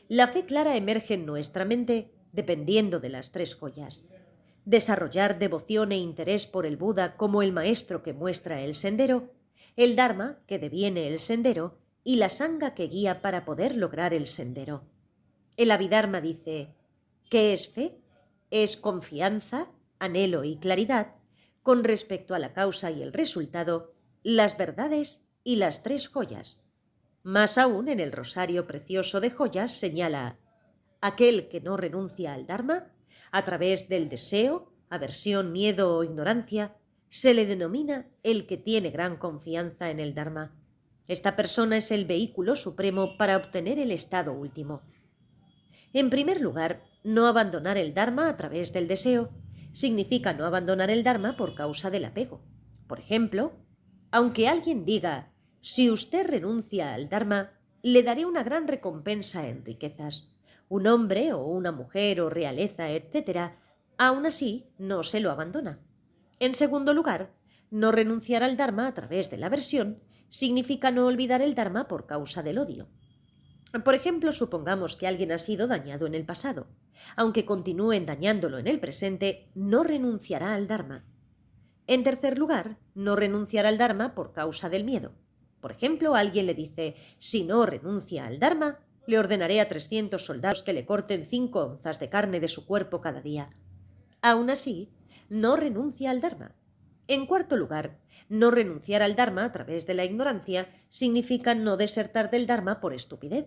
La fe clara emerge en nuestra mente dependiendo de las 3 joyas. Desarrollar devoción e interés por el Buda como el maestro que muestra el sendero, el Dharma que deviene el sendero y la Sangha que guía para poder lograr el sendero. El Abhidharma dice: ¿qué es fe? Es confianza, anhelo y claridad con respecto a la causa y el resultado, las verdades y las 3 joyas. Más aún, en el rosario precioso de joyas señala: aquel que no renuncia al Dharma, a través del deseo, aversión, miedo o ignorancia, se le denomina el que tiene gran confianza en el Dharma. Esta persona es el vehículo supremo para obtener el estado último. En primer lugar, no abandonar el Dharma a través del deseo significa no abandonar el Dharma por causa del apego. Por ejemplo, aunque alguien diga: Si usted renuncia al Dharma, le daré una gran recompensa en riquezas. Un hombre o una mujer o realeza, etc., aún así no se lo abandona. En segundo lugar, no renunciar al Dharma a través de la aversión significa no olvidar el Dharma por causa del odio. Por ejemplo, supongamos que alguien ha sido dañado en el pasado. Aunque continúen dañándolo en el presente, no renunciará al Dharma. En tercer lugar, no renunciará al Dharma por causa del miedo. Por ejemplo, alguien le dice, si no renuncia al Dharma, le ordenaré a 300 soldados que le corten 5 onzas de carne de su cuerpo cada día. Aún así, no renuncia al Dharma. En cuarto lugar, no renunciar al Dharma a través de la ignorancia significa no desertar del Dharma por estupidez.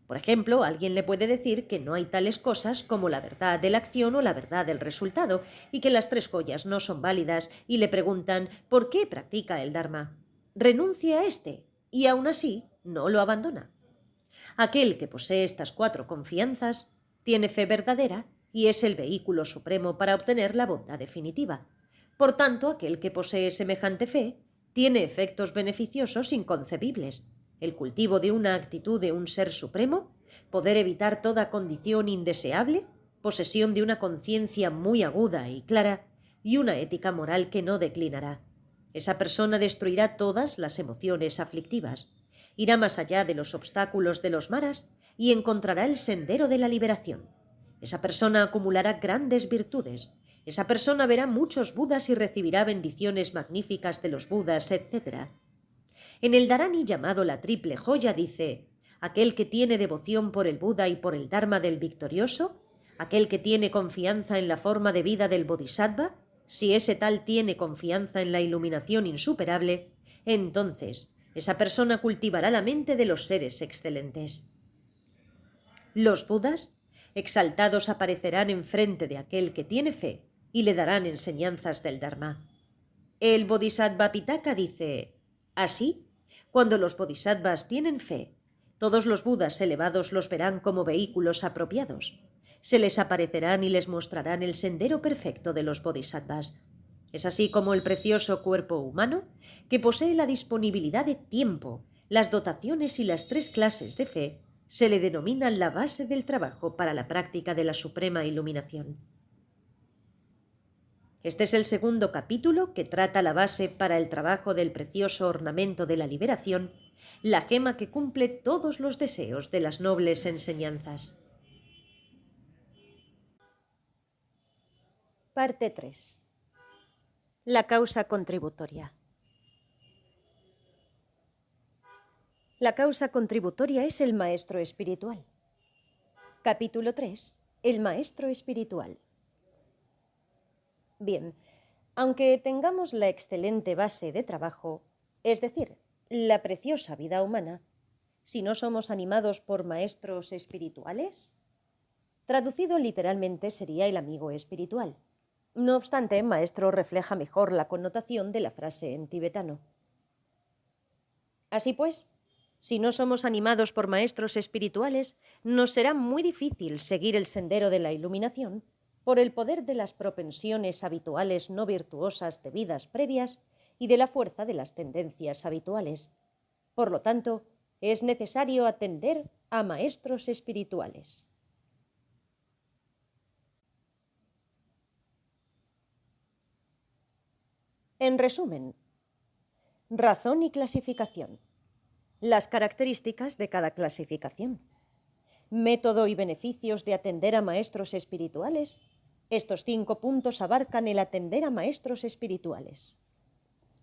Por ejemplo, alguien le puede decir que no hay tales cosas como la verdad de la acción o la verdad del resultado, y que las 3 joyas no son válidas, y le preguntan ¿por qué practica el Dharma? Renuncia a este, y aún así no lo abandona. Aquel que posee estas 4 confianzas tiene fe verdadera y es el vehículo supremo para obtener la bondad definitiva. Por tanto, aquel que posee semejante fe tiene efectos beneficiosos inconcebibles: el cultivo de una actitud de un ser supremo, poder evitar toda condición indeseable, posesión de una conciencia muy aguda y clara, y una ética moral que no declinará. Esa persona destruirá todas las emociones aflictivas, irá más allá de los obstáculos de los maras y encontrará el sendero de la liberación. Esa persona acumulará grandes virtudes. Esa persona verá muchos Budas y recibirá bendiciones magníficas de los Budas, etc. En el Dharani llamado la triple joya dice: aquel que tiene devoción por el Buda y por el Dharma del victorioso, aquel que tiene confianza en la forma de vida del Bodhisattva, si ese tal tiene confianza en la iluminación insuperable, entonces esa persona cultivará la mente de los seres excelentes. Los Budas exaltados aparecerán enfrente de aquel que tiene fe y le darán enseñanzas del Dharma. El Bodhisattva Pitaka dice: así, cuando los Bodhisattvas tienen fe, todos los Budas elevados los verán como vehículos apropiados. Se les aparecerán y les mostrarán el sendero perfecto de los Bodhisattvas. Es así como el precioso cuerpo humano, que posee la disponibilidad de tiempo, las dotaciones y las 3 clases de fe, se le denomina la base del trabajo para la práctica de la suprema iluminación. Este es el segundo capítulo que trata la base para el trabajo del precioso ornamento de la liberación, la gema que cumple todos los deseos de las nobles enseñanzas. Parte 3. La causa contributoria. La causa contributoria es el maestro espiritual. Capítulo 3. El maestro espiritual. Bien, aunque tengamos la excelente base de trabajo, es decir, la preciosa vida humana, si no somos animados por maestros espirituales, traducido literalmente sería el amigo espiritual. No obstante, maestro refleja mejor la connotación de la frase en tibetano. Así pues, si no somos animados por maestros espirituales, nos será muy difícil seguir el sendero de la iluminación por el poder de las propensiones habituales no virtuosas de vidas previas y de la fuerza de las tendencias habituales. Por lo tanto, es necesario atender a maestros espirituales. En resumen, razón y clasificación. Las características de cada clasificación. Método y beneficios de atender a maestros espirituales. Estos 5 puntos abarcan el atender a maestros espirituales.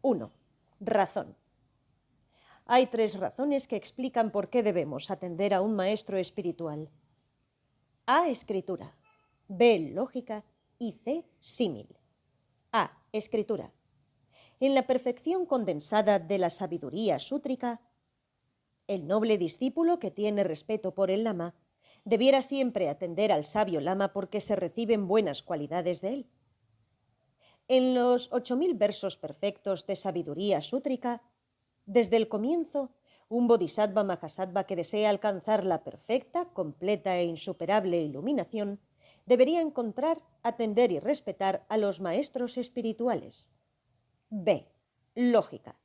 1. Razón. Hay 3 razones que explican por qué debemos atender a un maestro espiritual. A. Escritura. B. Lógica. Y C. Símil. A. Escritura. En la perfección condensada de la sabiduría sútrica, el noble discípulo que tiene respeto por el lama debiera siempre atender al sabio lama porque se reciben buenas cualidades de él. En los 8000 versos perfectos de sabiduría sútrica, desde el comienzo, un bodhisattva mahasattva que desea alcanzar la perfecta, completa e insuperable iluminación debería encontrar, atender y respetar a los maestros espirituales. B. Lógica.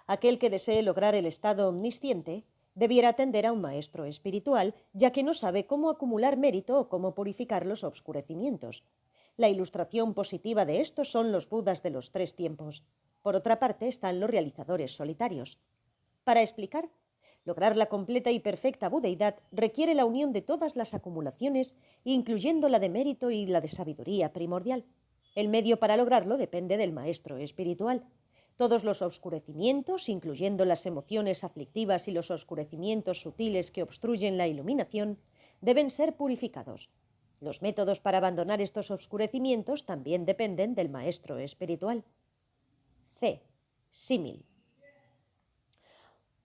Aquel que desee lograr el estado omnisciente debiera atender a un maestro espiritual, ya que no sabe cómo acumular mérito o cómo purificar los obscurecimientos. La ilustración positiva de esto son los Budas de los 3 tiempos. Por otra parte están los realizadores solitarios. Para explicar, lograr la completa y perfecta budeidad requiere la unión de todas las acumulaciones, incluyendo la de mérito y la de sabiduría primordial. El medio para lograrlo depende del maestro espiritual. Todos los obscurecimientos, incluyendo las emociones aflictivas y los oscurecimientos sutiles que obstruyen la iluminación, deben ser purificados. Los métodos para abandonar estos oscurecimientos también dependen del maestro espiritual. C. Símil.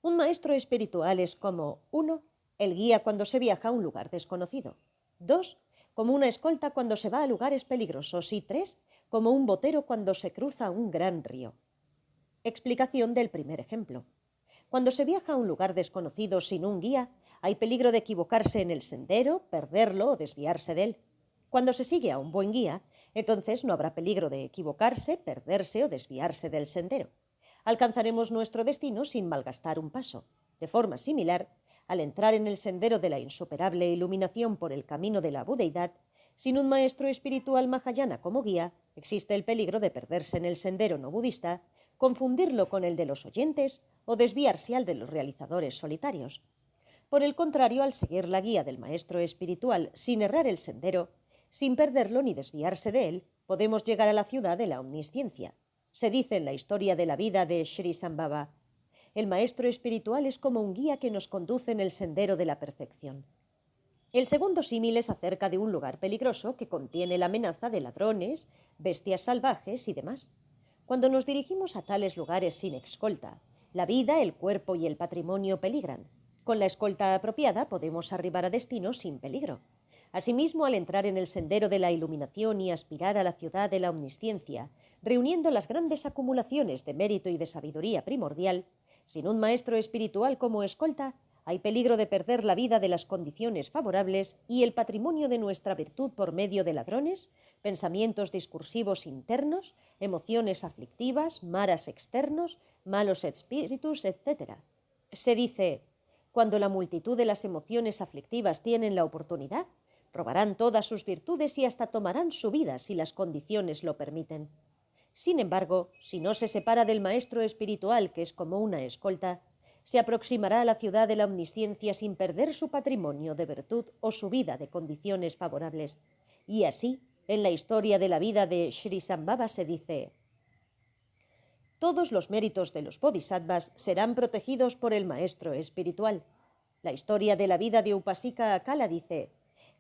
Un maestro espiritual es como 1. El guía cuando se viaja a un lugar desconocido. 2. Como una escolta cuando se va a lugares peligrosos. Y 3. Como un botero cuando se cruza un gran río. Explicación del primer ejemplo. Cuando se viaja a un lugar desconocido sin un guía, hay peligro de equivocarse en el sendero, perderlo o desviarse de él. Cuando se sigue a un buen guía, entonces no habrá peligro de equivocarse, perderse o desviarse del sendero. Alcanzaremos nuestro destino sin malgastar un paso. De forma similar, al entrar en el sendero de la insuperable iluminación por el camino de la budeidad, sin un maestro espiritual mahayana como guía, existe el peligro de perderse en el sendero no budista, confundirlo con el de los oyentes o desviarse al de los realizadores solitarios. Por el contrario, al seguir la guía del maestro espiritual sin errar el sendero, sin perderlo ni desviarse de él, podemos llegar a la ciudad de la omnisciencia. Se dice en la historia de la vida de Sri Sambhava: el maestro espiritual es como un guía que nos conduce en el sendero de la perfección. El segundo símil es acerca de un lugar peligroso que contiene la amenaza de ladrones, bestias salvajes y demás. Cuando nos dirigimos a tales lugares sin escolta, la vida, el cuerpo y el patrimonio peligran. Con la escolta apropiada podemos arribar a destino sin peligro. Asimismo, al entrar en el sendero de la iluminación y aspirar a la ciudad de la omnisciencia, reuniendo las grandes acumulaciones de mérito y de sabiduría primordial, sin un maestro espiritual como escolta, hay peligro de perder la vida de las condiciones favorables y el patrimonio de nuestra virtud por medio de ladrones, pensamientos discursivos internos, emociones aflictivas, maras externos, malos espíritus, etc. Se dice: cuando la multitud de las emociones aflictivas tienen la oportunidad, probarán todas sus virtudes y hasta tomarán su vida si las condiciones lo permiten. Sin embargo, si no se separa del maestro espiritual, que es como una escolta, se aproximará a la ciudad de la omnisciencia sin perder su patrimonio de virtud o su vida de condiciones favorables. Y así, en la historia de la vida de Sri Sambhava se dice: todos los méritos de los bodhisattvas serán protegidos por el maestro espiritual. La historia de la vida de Upasika Akala dice: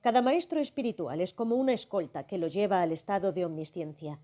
cada maestro espiritual es como una escolta que lo lleva al estado de omnisciencia.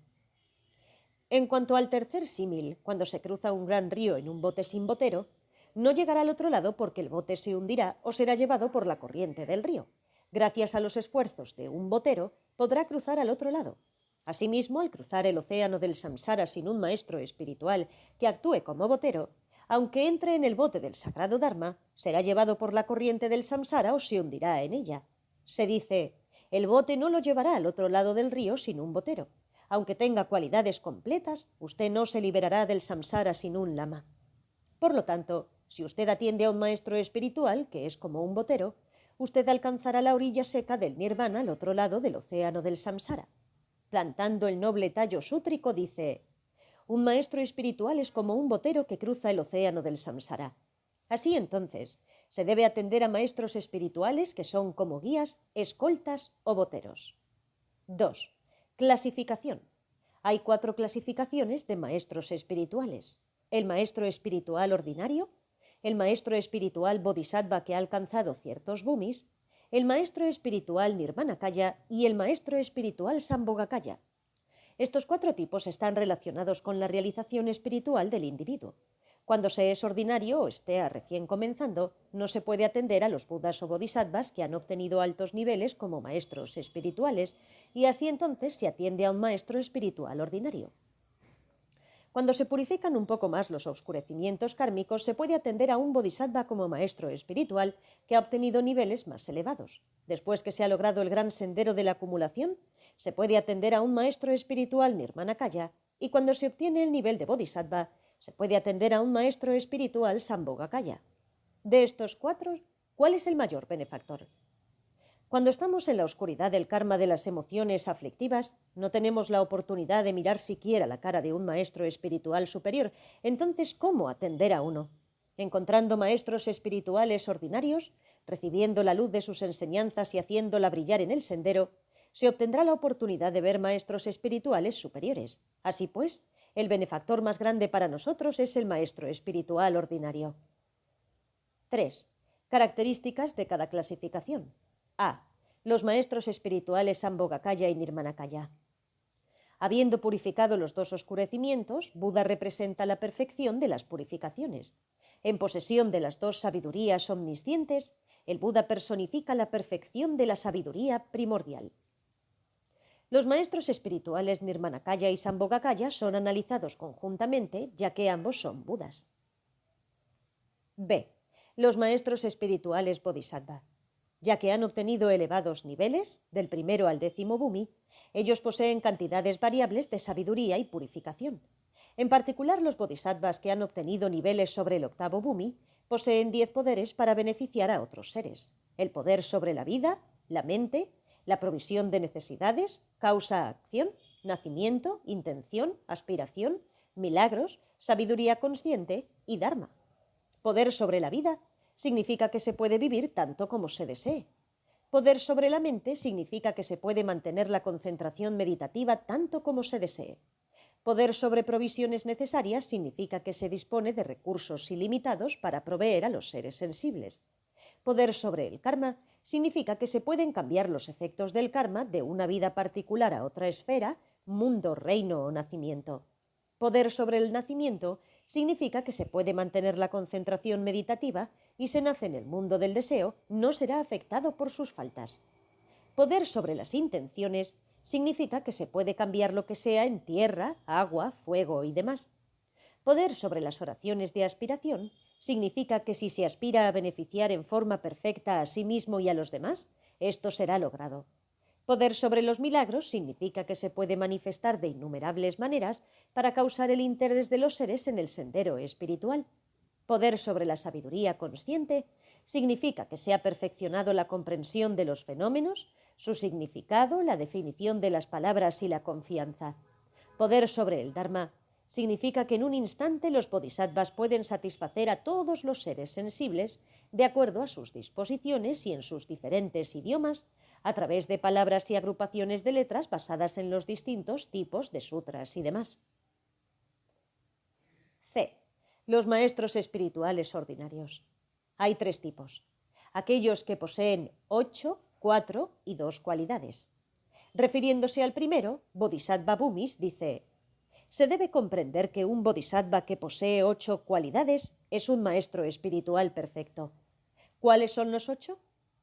En cuanto al tercer símil, cuando se cruza un gran río en un bote sin botero, no llegará al otro lado porque el bote se hundirá o será llevado por la corriente del río. Gracias a los esfuerzos de un botero, podrá cruzar al otro lado. Asimismo, al cruzar el océano del samsara sin un maestro espiritual que actúe como botero, aunque entre en el bote del sagrado Dharma, será llevado por la corriente del samsara o se hundirá en ella. Se dice: el bote no lo llevará al otro lado del río sin un botero. Aunque tenga cualidades completas, usted no se liberará del samsara sin un lama. Por lo tanto, si usted atiende a un maestro espiritual, que es como un botero, usted alcanzará la orilla seca del nirvana al otro lado del océano del samsara. Plantando el noble tallo sútrico, dice: un maestro espiritual es como un botero que cruza el océano del samsara. Así entonces, se debe atender a maestros espirituales que son como guías, escoltas o boteros. 2. Clasificación. Hay 4 clasificaciones de maestros espirituales: el maestro espiritual ordinario, el maestro espiritual bodhisattva que ha alcanzado ciertos bhumis, el maestro espiritual nirmanakaya y el maestro espiritual sambhogakaya. Estos 4 tipos están relacionados con la realización espiritual del individuo. Cuando se es ordinario o esté recién comenzando, no se puede atender a los budas o bodhisattvas que han obtenido altos niveles como maestros espirituales, y así entonces se atiende a un maestro espiritual ordinario. Cuando se purifican un poco más los oscurecimientos kármicos, se puede atender a un bodhisattva como maestro espiritual que ha obtenido niveles más elevados. Después que se ha logrado el gran sendero de la acumulación, se puede atender a un maestro espiritual nirmanakaya, y cuando se obtiene el nivel de bodhisattva, Se puede atender a un maestro espiritual Sambhogakaya. De estos 4, ¿cuál es el mayor benefactor? Cuando estamos en la oscuridad del karma de las emociones aflictivas, no tenemos la oportunidad de mirar siquiera la cara de un maestro espiritual superior. Entonces, ¿cómo atender a uno? Encontrando maestros espirituales ordinarios, recibiendo la luz de sus enseñanzas y haciéndola brillar en el sendero, se obtendrá la oportunidad de ver maestros espirituales superiores. Así pues, el benefactor más grande para nosotros es el maestro espiritual ordinario. 3. Características de cada clasificación. A. Los maestros espirituales Sambhogakaya y Nirmanakaya. Habiendo purificado los 2 oscurecimientos, Buda representa la perfección de las purificaciones. En posesión de las 2 sabidurías omniscientes, el Buda personifica la perfección de la sabiduría primordial. Los maestros espirituales Nirmanakaya y Sambhogakaya son analizados conjuntamente, ya que ambos son Budas. B. Los maestros espirituales Bodhisattva. Ya que han obtenido elevados niveles, del 1 al 10º bhumi, ellos poseen cantidades variables de sabiduría y purificación. En particular, los bodhisattvas que han obtenido niveles sobre el 8º bhumi poseen 10 poderes para beneficiar a otros seres. El poder sobre la vida, la mente, la provisión de necesidades, causa-acción, nacimiento, intención, aspiración, milagros, sabiduría consciente y dharma. Poder sobre la vida significa que se puede vivir tanto como se desee. Poder sobre la mente significa que se puede mantener la concentración meditativa tanto como se desee. Poder sobre provisiones necesarias significa que se dispone de recursos ilimitados para proveer a los seres sensibles. Poder sobre el karma significa que se pueden cambiar los efectos del karma de una vida particular a otra esfera, mundo, reino o nacimiento. Poder sobre el nacimiento significa que se puede mantener la concentración meditativa y se nace en el mundo del deseo, no será afectado por sus faltas. Poder sobre las intenciones significa que se puede cambiar lo que sea en tierra, agua, fuego y demás. Poder sobre las oraciones de aspiración significa que si se aspira a beneficiar en forma perfecta a sí mismo y a los demás, esto será logrado. Poder sobre los milagros significa que se puede manifestar de innumerables maneras para causar el interés de los seres en el sendero espiritual. Poder sobre la sabiduría consciente significa que se ha perfeccionado la comprensión de los fenómenos, su significado, la definición de las palabras y la confianza. Poder sobre el Dharma significa que en un instante los bodhisattvas pueden satisfacer a todos los seres sensibles de acuerdo a sus disposiciones y en sus diferentes idiomas, a través de palabras y agrupaciones de letras basadas en los distintos tipos de sutras y demás. C. Los maestros espirituales ordinarios. Hay 3 tipos. Aquellos que poseen 8, 4 y 2 cualidades. Refiriéndose al primero, Bodhisattva Bhumis dice: se debe comprender que un bodhisattva que posee 8 cualidades es un maestro espiritual perfecto. ¿Cuáles son los 8?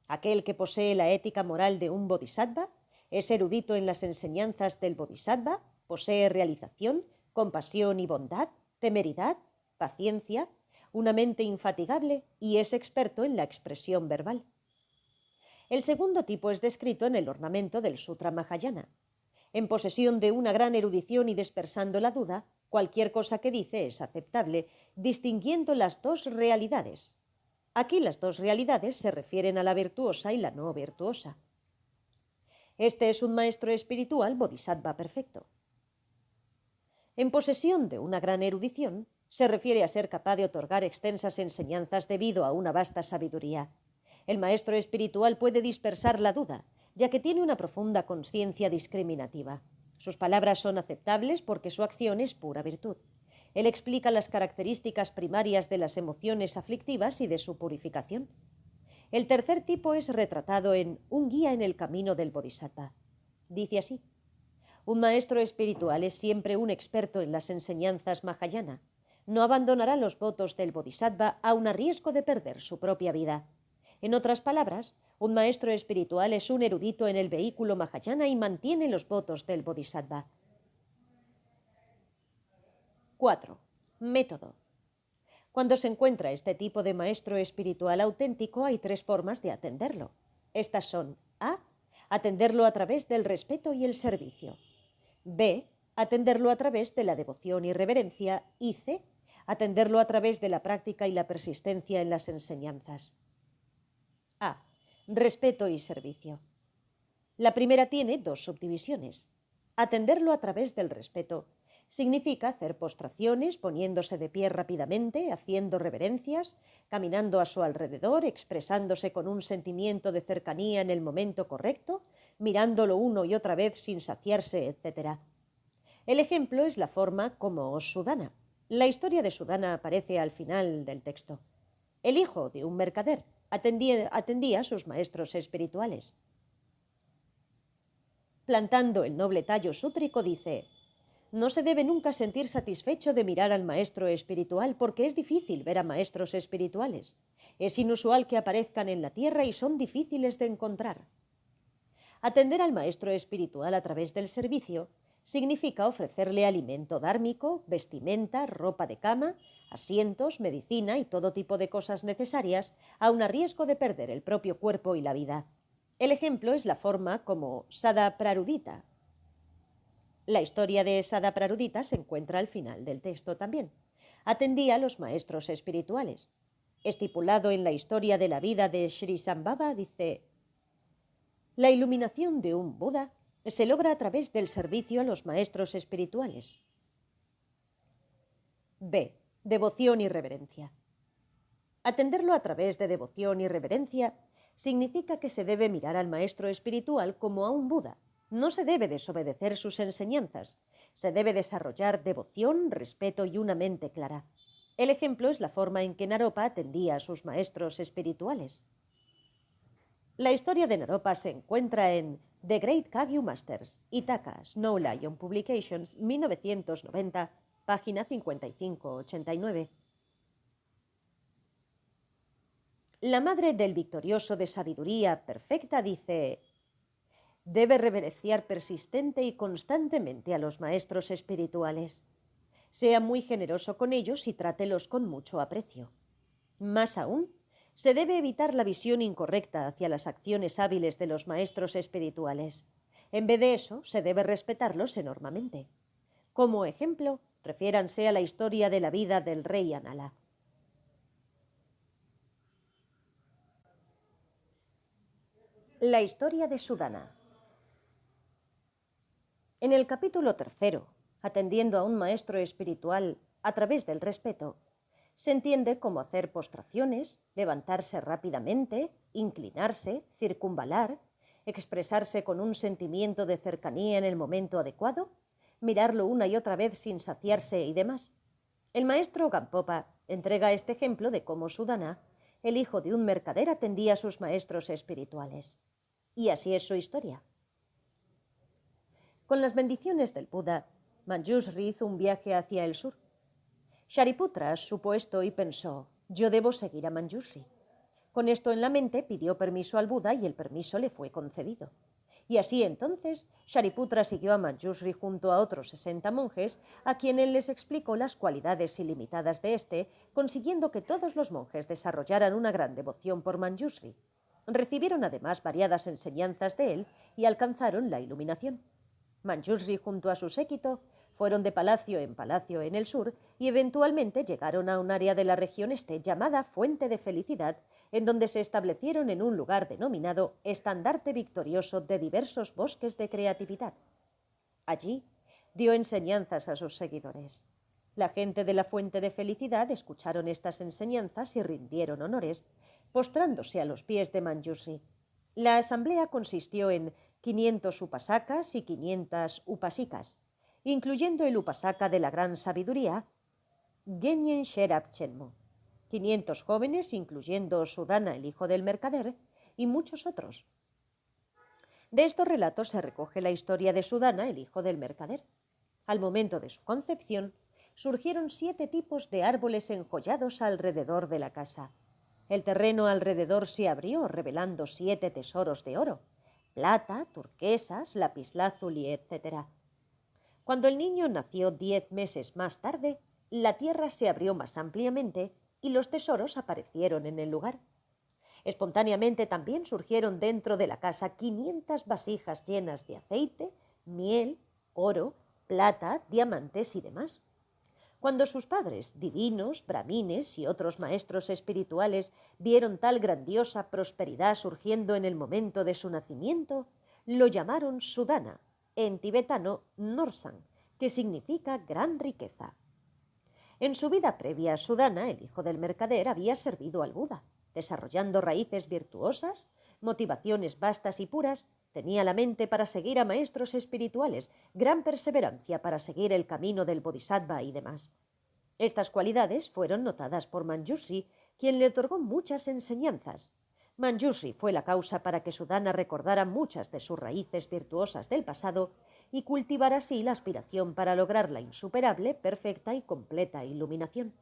Aquel que posee la ética moral de un bodhisattva, es erudito en las enseñanzas del bodhisattva, posee realización, compasión y bondad, temeridad, paciencia, una mente infatigable y es experto en la expresión verbal. El segundo tipo es descrito en el ornamento del Sutra Mahayana. En posesión de una gran erudición y dispersando la duda, cualquier cosa que dice es aceptable, distinguiendo las 2 realidades. Aquí las 2 realidades se refieren a la virtuosa y la no virtuosa. Este es un maestro espiritual bodhisattva perfecto. En posesión de una gran erudición, se refiere a ser capaz de otorgar extensas enseñanzas debido a una vasta sabiduría. El maestro espiritual puede dispersar la duda, ya que tiene una profunda conciencia discriminativa. Sus palabras son aceptables porque su acción es pura virtud. Él explica las características primarias de las emociones aflictivas y de su purificación. El tercer tipo es retratado en Un guía en el camino del Bodhisattva. Dice así: un maestro espiritual es siempre un experto en las enseñanzas Mahayana. No abandonará los votos del Bodhisattva aun a riesgo de perder su propia vida. En otras palabras, un maestro espiritual es un erudito en el vehículo Mahayana y mantiene los votos del Bodhisattva. 4. Método. Cuando se encuentra este tipo de maestro espiritual auténtico, hay 3 formas de atenderlo. Estas son: A. Atenderlo a través del respeto y el servicio. B. Atenderlo a través de la devoción y reverencia. Y C. Atenderlo a través de la práctica y la persistencia en las enseñanzas. A. Respeto y servicio. La primera tiene dos subdivisiones. Atenderlo a través del respeto significa hacer postraciones, poniéndose de pie rápidamente, haciendo reverencias, caminando a su alrededor, expresándose con un sentimiento de cercanía en el momento correcto, mirándolo uno y otra vez sin saciarse, etc. El ejemplo es la forma como Sudana. La historia de Sudana aparece al final del texto. El hijo de un mercader atendía a sus maestros espirituales. Plantando el noble tallo sútrico, dice: no se debe nunca sentir satisfecho de mirar al maestro espiritual porque es difícil ver a maestros espirituales. Es inusual que aparezcan en la tierra y son difíciles de encontrar. Atender al maestro espiritual a través del servicio significa ofrecerle alimento dármico, vestimenta, ropa de cama, asientos, medicina y todo tipo de cosas necesarias, aun a riesgo de perder el propio cuerpo y la vida. El ejemplo es la forma como Sada Prarudita. La historia de Sada Prarudita se encuentra al final del texto también. Atendía a los maestros espirituales. Estipulado en la historia de la vida de Sri Sambhava, dice: la iluminación de un Buda se logra a través del servicio a los maestros espirituales. B. Devoción y reverencia. Atenderlo a través de devoción y reverencia significa que se debe mirar al maestro espiritual como a un Buda. No se debe desobedecer sus enseñanzas. Se debe desarrollar devoción, respeto y una mente clara. El ejemplo es la forma en que Naropa atendía a sus maestros espirituales. La historia de Naropa se encuentra en The Great Kagyu Masters, Ithaka, Snow Lion Publications, 1990, página 55-89. La madre del victorioso de sabiduría perfecta dice: debe reverenciar persistente y constantemente a los maestros espirituales. Sea muy generoso con ellos y trátelos con mucho aprecio. Más aún, se debe evitar la visión incorrecta hacia las acciones hábiles de los maestros espirituales. En vez de eso, se debe respetarlos enormemente. Como ejemplo, refiéranse a la historia de la vida del rey Anala. La historia de Sudana. En el capítulo 3, atendiendo a un maestro espiritual a través del respeto, se entiende como hacer postraciones, levantarse rápidamente, inclinarse, circunvalar, expresarse con un sentimiento de cercanía en el momento adecuado, mirarlo una y otra vez sin saciarse y demás. El maestro Gampopa entrega este ejemplo de cómo Sudana, el hijo de un mercader, atendía a sus maestros espirituales. Y así es su historia. Con las bendiciones del Buda, Manjushri hizo un viaje hacia el sur. Shariputra supo esto y pensó: yo debo seguir a Manjushri. Con esto en la mente pidió permiso al Buda y el permiso le fue concedido. Y así entonces Shariputra siguió a Manjushri junto a otros 60 monjes, a quienes les explicó las cualidades ilimitadas de éste, consiguiendo que todos los monjes desarrollaran una gran devoción por Manjushri. Recibieron además variadas enseñanzas de él y alcanzaron la iluminación. Manjushri junto a su séquito fueron de palacio en el sur y eventualmente llegaron a un área de la región este llamada Fuente de Felicidad, en donde se establecieron en un lugar denominado Estandarte Victorioso de diversos bosques de creatividad. Allí dio enseñanzas a sus seguidores. La gente de la Fuente de Felicidad escucharon estas enseñanzas y rindieron honores, postrándose a los pies de Manjushri. La asamblea consistió en 500 upasakas y 500 upasikas, incluyendo el upasaka de la gran sabiduría, Genyen Sherab Chenmo, 500 jóvenes, incluyendo Sudana, el hijo del mercader, y muchos otros. De estos relatos se recoge la historia de Sudana, el hijo del mercader. Al momento de su concepción, surgieron 7 tipos de árboles enjollados alrededor de la casa. El terreno alrededor se abrió, revelando 7 tesoros de oro, plata, turquesas, lapislázuli, etc. Cuando el niño nació 10 meses más tarde, la tierra se abrió más ampliamente y los tesoros aparecieron en el lugar. Espontáneamente también surgieron dentro de la casa 500 vasijas llenas de aceite, miel, oro, plata, diamantes y demás. Cuando sus padres, divinos, brahmines y otros maestros espirituales, vieron tal grandiosa prosperidad surgiendo en el momento de su nacimiento, lo llamaron Sudana, en tibetano Norsang, que significa gran riqueza. En su vida previa, Sudana, el hijo del mercader, había servido al Buda, desarrollando raíces virtuosas, motivaciones vastas y puras, tenía la mente para seguir a maestros espirituales, gran perseverancia para seguir el camino del Bodhisattva y demás. Estas cualidades fueron notadas por Manjushri, quien le otorgó muchas enseñanzas. Manjushri fue la causa para que Sudana recordara muchas de sus raíces virtuosas del pasado y cultivara así la aspiración para lograr la insuperable, perfecta y completa iluminación.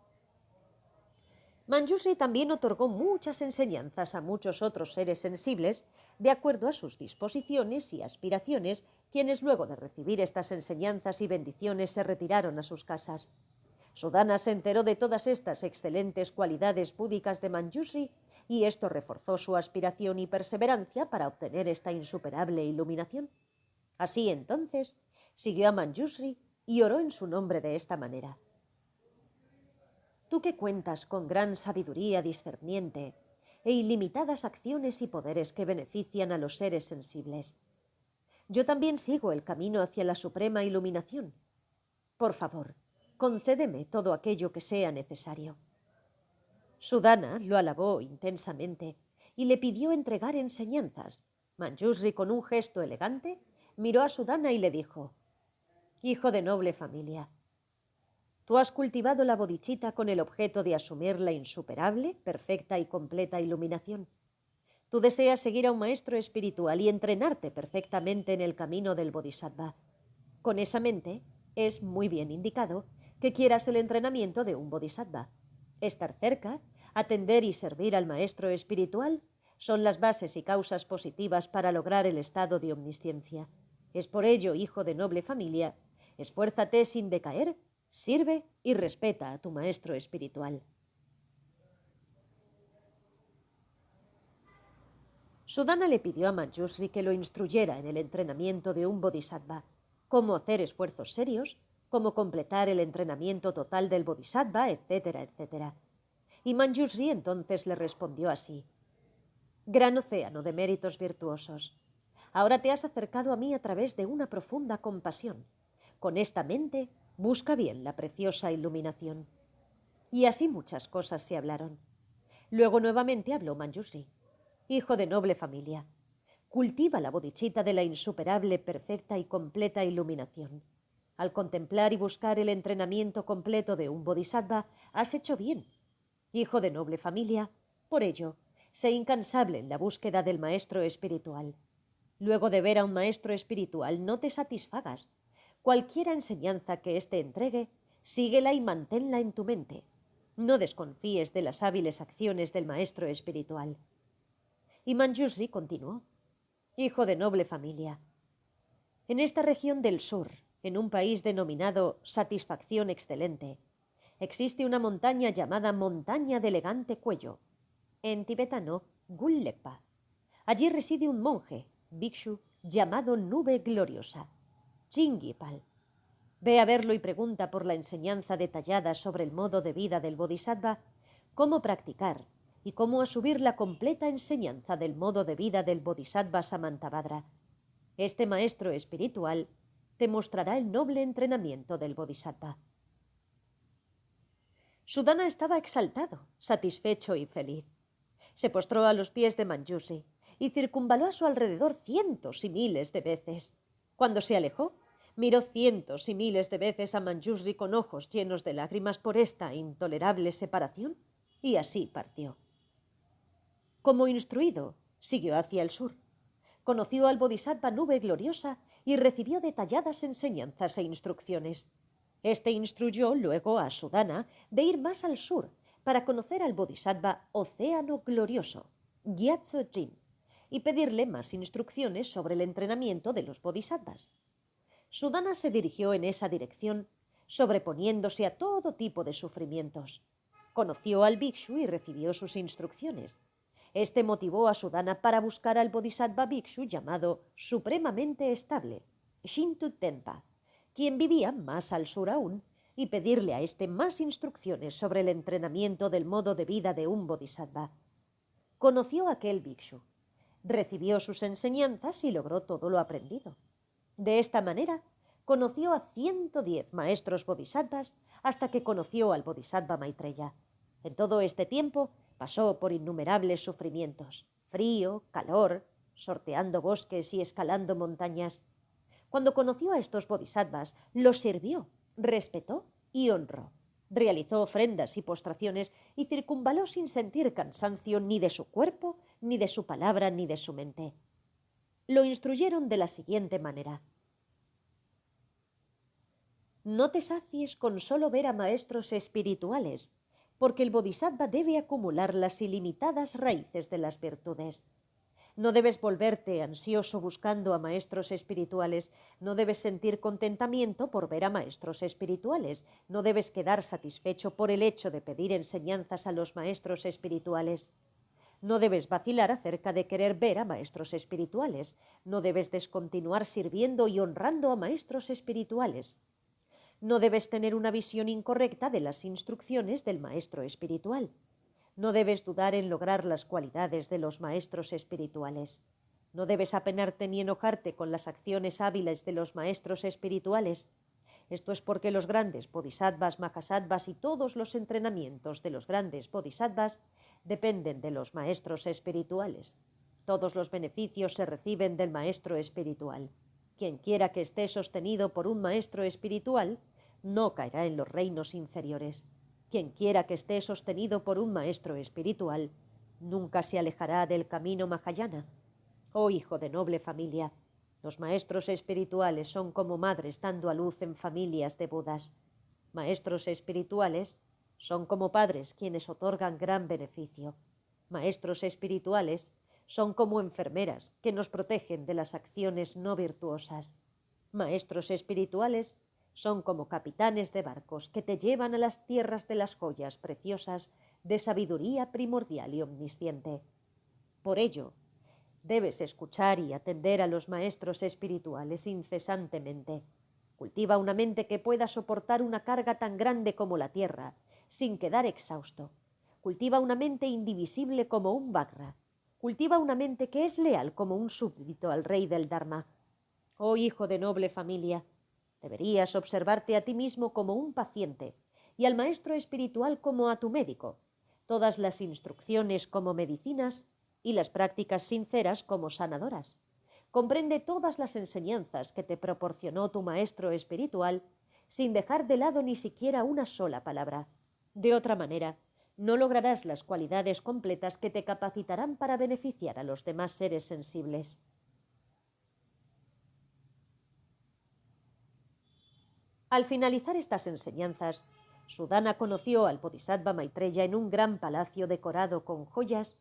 Manjushri también otorgó muchas enseñanzas a muchos otros seres sensibles, de acuerdo a sus disposiciones y aspiraciones, quienes luego de recibir estas enseñanzas y bendiciones se retiraron a sus casas. Sudana se enteró de todas estas excelentes cualidades búdicas de Manjushri y esto reforzó su aspiración y perseverancia para obtener esta insuperable iluminación. Así entonces, siguió a Manjushri y oró en su nombre de esta manera: Tú que cuentas con gran sabiduría discerniente e ilimitadas acciones y poderes que benefician a los seres sensibles, yo también sigo el camino hacia la suprema iluminación. Por favor, concédeme todo aquello que sea necesario. Sudana lo alabó intensamente y le pidió entregar enseñanzas. Manjushri, con un gesto elegante, miró a Sudana y le dijo: Hijo de noble familia, tú has cultivado la bodhicitta con el objeto de asumir la insuperable, perfecta y completa iluminación. Tú deseas seguir a un maestro espiritual y entrenarte perfectamente en el camino del bodhisattva. Con esa mente, es muy bien indicado que quieras el entrenamiento de un bodhisattva. Estar cerca, atender y servir al maestro espiritual son las bases y causas positivas para lograr el estado de omnisciencia. Es por ello, hijo de noble familia, esfuérzate sin decaer, sirve y respeta a tu maestro espiritual. Sudana le pidió a Manjushri que lo instruyera en el entrenamiento de un bodhisattva, cómo hacer esfuerzos serios, cómo completar el entrenamiento total del bodhisattva, etcétera, etcétera. Y Manjushri entonces le respondió así: Gran océano de méritos virtuosos, ahora te has acercado a mí a través de una profunda compasión. Con esta mente, busca bien la preciosa iluminación. Y así muchas cosas se hablaron. Luego nuevamente habló Manjushri: Hijo de noble familia, cultiva la bodhicitta de la insuperable, perfecta y completa iluminación. Al contemplar y buscar el entrenamiento completo de un bodhisattva, has hecho bien. Hijo de noble familia, por ello, sé incansable en la búsqueda del maestro espiritual. Luego de ver a un maestro espiritual, no te satisfagas. Cualquiera enseñanza que éste entregue, síguela y manténla en tu mente. No desconfíes de las hábiles acciones del maestro espiritual. Y Manjushri continuó: Hijo de noble familia, en esta región del sur, en un país denominado Satisfacción Excelente, existe una montaña llamada Montaña de Elegante Cuello, en tibetano Gullekpa. Allí reside un monje, bhikshu, llamado Nube Gloriosa, Chingipal. Ve a verlo y pregunta por la enseñanza detallada sobre el modo de vida del bodhisattva, cómo practicar y cómo asumir la completa enseñanza del modo de vida del bodhisattva Samantabhadra. Este maestro espiritual te mostrará el noble entrenamiento del bodhisattva. Sudana estaba exaltado, satisfecho y feliz. Se postró a los pies de Manjushri y circunvaló a su alrededor cientos y miles de veces. Cuando se alejó, miró cientos y miles de veces a Manjushri con ojos llenos de lágrimas por esta intolerable separación y así partió. Como instruido, siguió hacia el sur. Conoció al bodhisattva Nube Gloriosa y recibió detalladas enseñanzas e instrucciones. Este instruyó luego a Sudana de ir más al sur para conocer al bodhisattva Océano Glorioso, Gyatso Jin, y pedirle más instrucciones sobre el entrenamiento de los bodhisattvas. Sudana se dirigió en esa dirección, sobreponiéndose a todo tipo de sufrimientos. Conoció al bhikshu y recibió sus instrucciones. Este motivó a Sudana para buscar al bodhisattva bhikshu llamado supremamente estable, Shintu Tenpa, quien vivía más al sur aún y pedirle a éste más instrucciones sobre el entrenamiento del modo de vida de un bodhisattva. Conoció a aquel bhikshu, recibió sus enseñanzas y logró todo lo aprendido. De esta manera, conoció a 110 maestros bodhisattvas hasta que conoció al bodhisattva Maitreya. En todo este tiempo pasó por innumerables sufrimientos, frío, calor, sorteando bosques y escalando montañas. Cuando conoció a estos bodhisattvas, los sirvió, respetó y honró. Realizó ofrendas y postraciones y circunvaló sin sentir cansancio ni de su cuerpo, ni de su palabra, ni de su mente. Lo instruyeron de la siguiente manera: no te sacies con solo ver a maestros espirituales, porque el bodhisattva debe acumular las ilimitadas raíces de las virtudes. No debes volverte ansioso buscando a maestros espirituales, no debes sentir contentamiento por ver a maestros espirituales, no debes quedar satisfecho por el hecho de pedir enseñanzas a los maestros espirituales. No debes vacilar acerca de querer ver a maestros espirituales, no debes descontinuar sirviendo y honrando a maestros espirituales. No debes tener una visión incorrecta de las instrucciones del maestro espiritual. No debes dudar en lograr las cualidades de los maestros espirituales. No debes apenarte ni enojarte con las acciones hábiles de los maestros espirituales. Esto es porque los grandes bodhisattvas, mahasattvas y todos los entrenamientos de los grandes bodhisattvas dependen de los maestros espirituales. Todos los beneficios se reciben del maestro espiritual. Quien quiera que esté sostenido por un maestro espiritual no caerá en los reinos inferiores. Quien quiera que esté sostenido por un maestro espiritual nunca se alejará del camino Mahayana. Oh hijo de noble familia, los maestros espirituales son como madres dando a luz en familias de Budas. Maestros espirituales son como padres quienes otorgan gran beneficio. Maestros espirituales son como enfermeras que nos protegen de las acciones no virtuosas. Maestros espirituales son como capitanes de barcos que te llevan a las tierras de las joyas preciosas de sabiduría primordial y omnisciente. Por ello, debes escuchar y atender a los maestros espirituales incesantemente. Cultiva una mente que pueda soportar una carga tan grande como la tierra, sin quedar exhausto. Cultiva una mente indivisible como un Vajra. Cultiva una mente que es leal como un súbdito al rey del Dharma. Oh hijo de noble familia, deberías observarte a ti mismo como un paciente y al maestro espiritual como a tu médico, todas las instrucciones como medicinas y las prácticas sinceras como sanadoras. Comprende todas las enseñanzas que te proporcionó tu maestro espiritual sin dejar de lado ni siquiera una sola palabra. De otra manera, no lograrás las cualidades completas que te capacitarán para beneficiar a los demás seres sensibles. Al finalizar estas enseñanzas, Sudana conoció al Bodhisattva Maitreya en un gran palacio decorado con joyas,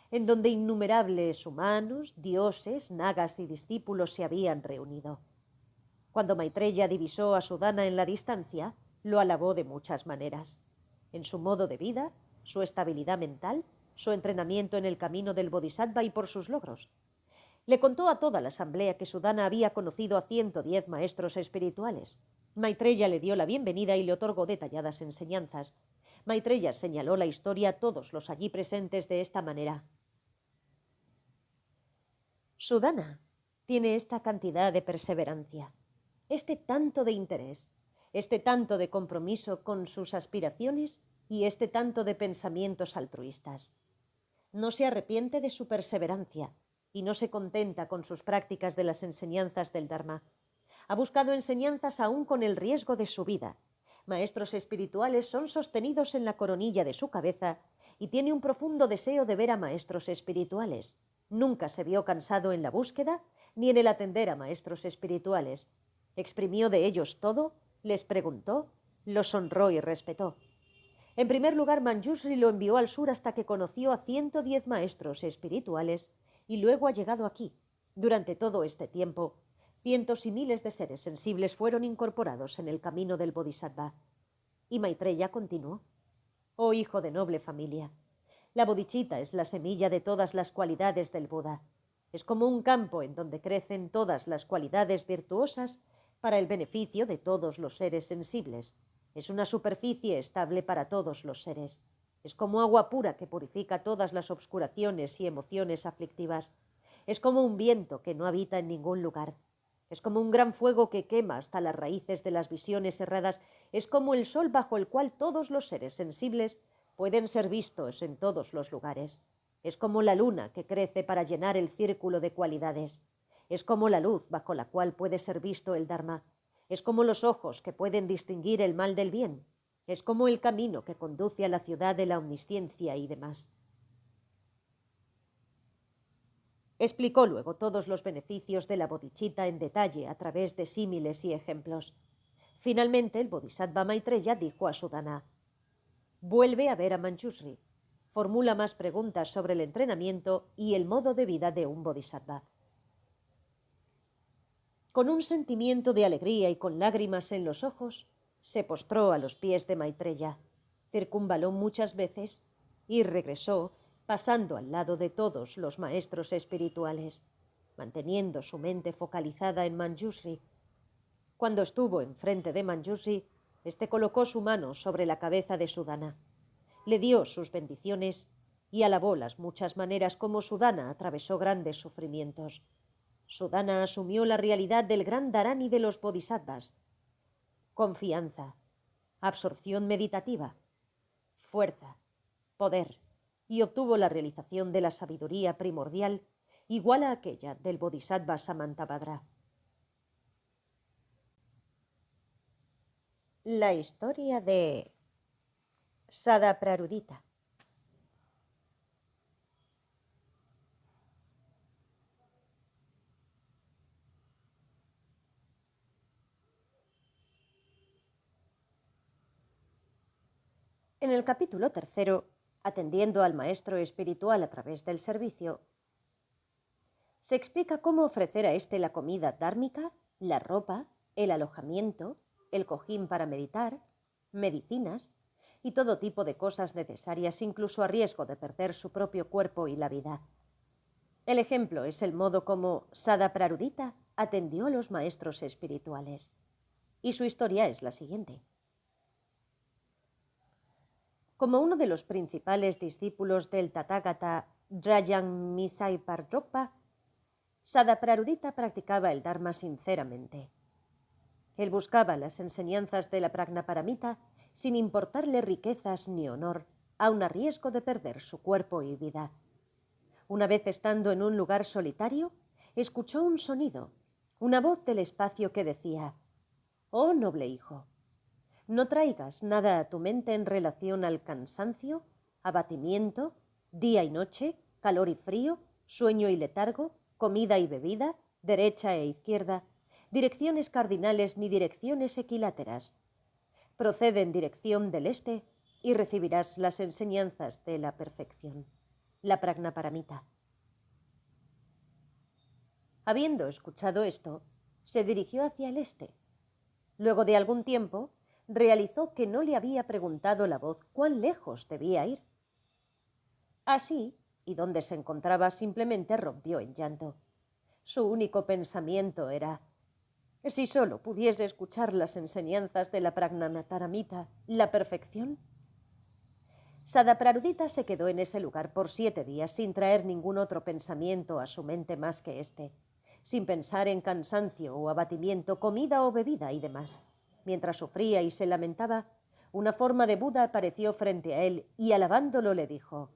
en donde innumerables humanos, dioses, nagas y discípulos se habían reunido. Cuando Maitreya divisó a Sudana en la distancia, lo alabó de muchas maneras. En su modo de vida, su estabilidad mental, su entrenamiento en el camino del Bodhisattva y por sus logros. Le contó a toda la asamblea que Sudana había conocido a 110 maestros espirituales. Maitreya le dio la bienvenida y le otorgó detalladas enseñanzas. Maitreya señaló la historia a todos los allí presentes de esta manera. Sudana tiene esta cantidad de perseverancia, este tanto de interés, este tanto de compromiso con sus aspiraciones y este tanto de pensamientos altruistas. No se arrepiente de su perseverancia y no se contenta con sus prácticas de las enseñanzas del Dharma. Ha buscado enseñanzas aún con el riesgo de su vida. Maestros espirituales son sostenidos en la coronilla de su cabeza y tiene un profundo deseo de ver a maestros espirituales. Nunca se vio cansado en la búsqueda ni en el atender a maestros espirituales. Exprimió de ellos todo, les preguntó, los honró y respetó. En primer lugar, Manjushri lo envió al sur hasta que conoció a 110 maestros espirituales y luego ha llegado aquí. Durante todo este tiempo, cientos y miles de seres sensibles fueron incorporados en el camino del Bodhisattva. Y Maitreya continuó. Oh hijo de noble familia, la bodhicitta es la semilla de todas las cualidades del Buda. Es como un campo en donde crecen todas las cualidades virtuosas para el beneficio de todos los seres sensibles. Es una superficie estable para todos los seres. Es como agua pura que purifica todas las obscuraciones y emociones aflictivas. Es como un viento que no habita en ningún lugar. Es como un gran fuego que quema hasta las raíces de las visiones erradas. Es como el sol bajo el cual todos los seres sensibles pueden ser vistos en todos los lugares. Es como la luna que crece para llenar el círculo de cualidades. Es como la luz bajo la cual puede ser visto el Dharma. Es como los ojos que pueden distinguir el mal del bien. Es como el camino que conduce a la ciudad de la omnisciencia y demás. Explicó luego todos los beneficios de la bodhicitta en detalle a través de símiles y ejemplos. Finalmente, el bodhisattva Maitreya dijo a Sudana: vuelve a ver a Manjushri. Formula más preguntas sobre el entrenamiento y el modo de vida de un bodhisattva. Con un sentimiento de alegría y con lágrimas en los ojos, se postró a los pies de Maitreya, circunvaló muchas veces y regresó, pasando al lado de todos los maestros espirituales, manteniendo su mente focalizada en Manjushri. Cuando estuvo enfrente de Manjushri, éste colocó su mano sobre la cabeza de Sudana, le dio sus bendiciones y alabó las muchas maneras como Sudana atravesó grandes sufrimientos. Sudana asumió la realidad del gran dharani de los bodhisattvas: confianza, absorción meditativa, fuerza, poder, y obtuvo la realización de la sabiduría primordial igual a aquella del bodhisattva Samantabhadra. La historia de Sadaprarudita. En el capítulo 3, atendiendo al maestro espiritual a través del servicio, se explica cómo ofrecer a éste la comida dhármica, la ropa, el alojamiento, el cojín para meditar, medicinas y todo tipo de cosas necesarias, incluso a riesgo de perder su propio cuerpo y la vida. El ejemplo es el modo como Sadaprarudita atendió a los maestros espirituales. Y su historia es la siguiente. Como uno de los principales discípulos del Tathagata Drayang Misai Parjokpa, Sadaprarudita practicaba el Dharma sinceramente. Él buscaba las enseñanzas de la Prajnaparamita sin importarle riquezas ni honor, aun a riesgo de perder su cuerpo y vida. Una vez estando en un lugar solitario, escuchó un sonido, una voz del espacio que decía: «Oh noble hijo, no traigas nada a tu mente en relación al cansancio, abatimiento, día y noche, calor y frío, sueño y letargo, comida y bebida, derecha e izquierda, direcciones cardinales ni direcciones equiláteras. Procede en dirección del este y recibirás las enseñanzas de la perfección, la Prajnaparamita». Habiendo escuchado esto, se dirigió hacia el este. Luego de algún tiempo, realizó que no le había preguntado la voz cuán lejos debía ir. Así, y donde se encontraba, simplemente rompió en llanto. Su único pensamiento era: si solo pudiese escuchar las enseñanzas de la Prajnaparamita, la perfección. Sadaprarudita se quedó en ese lugar por 7 días sin traer ningún otro pensamiento a su mente más que este, sin pensar en cansancio o abatimiento, comida o bebida y demás. Mientras sufría y se lamentaba, una forma de Buda apareció frente a él y alabándolo le dijo: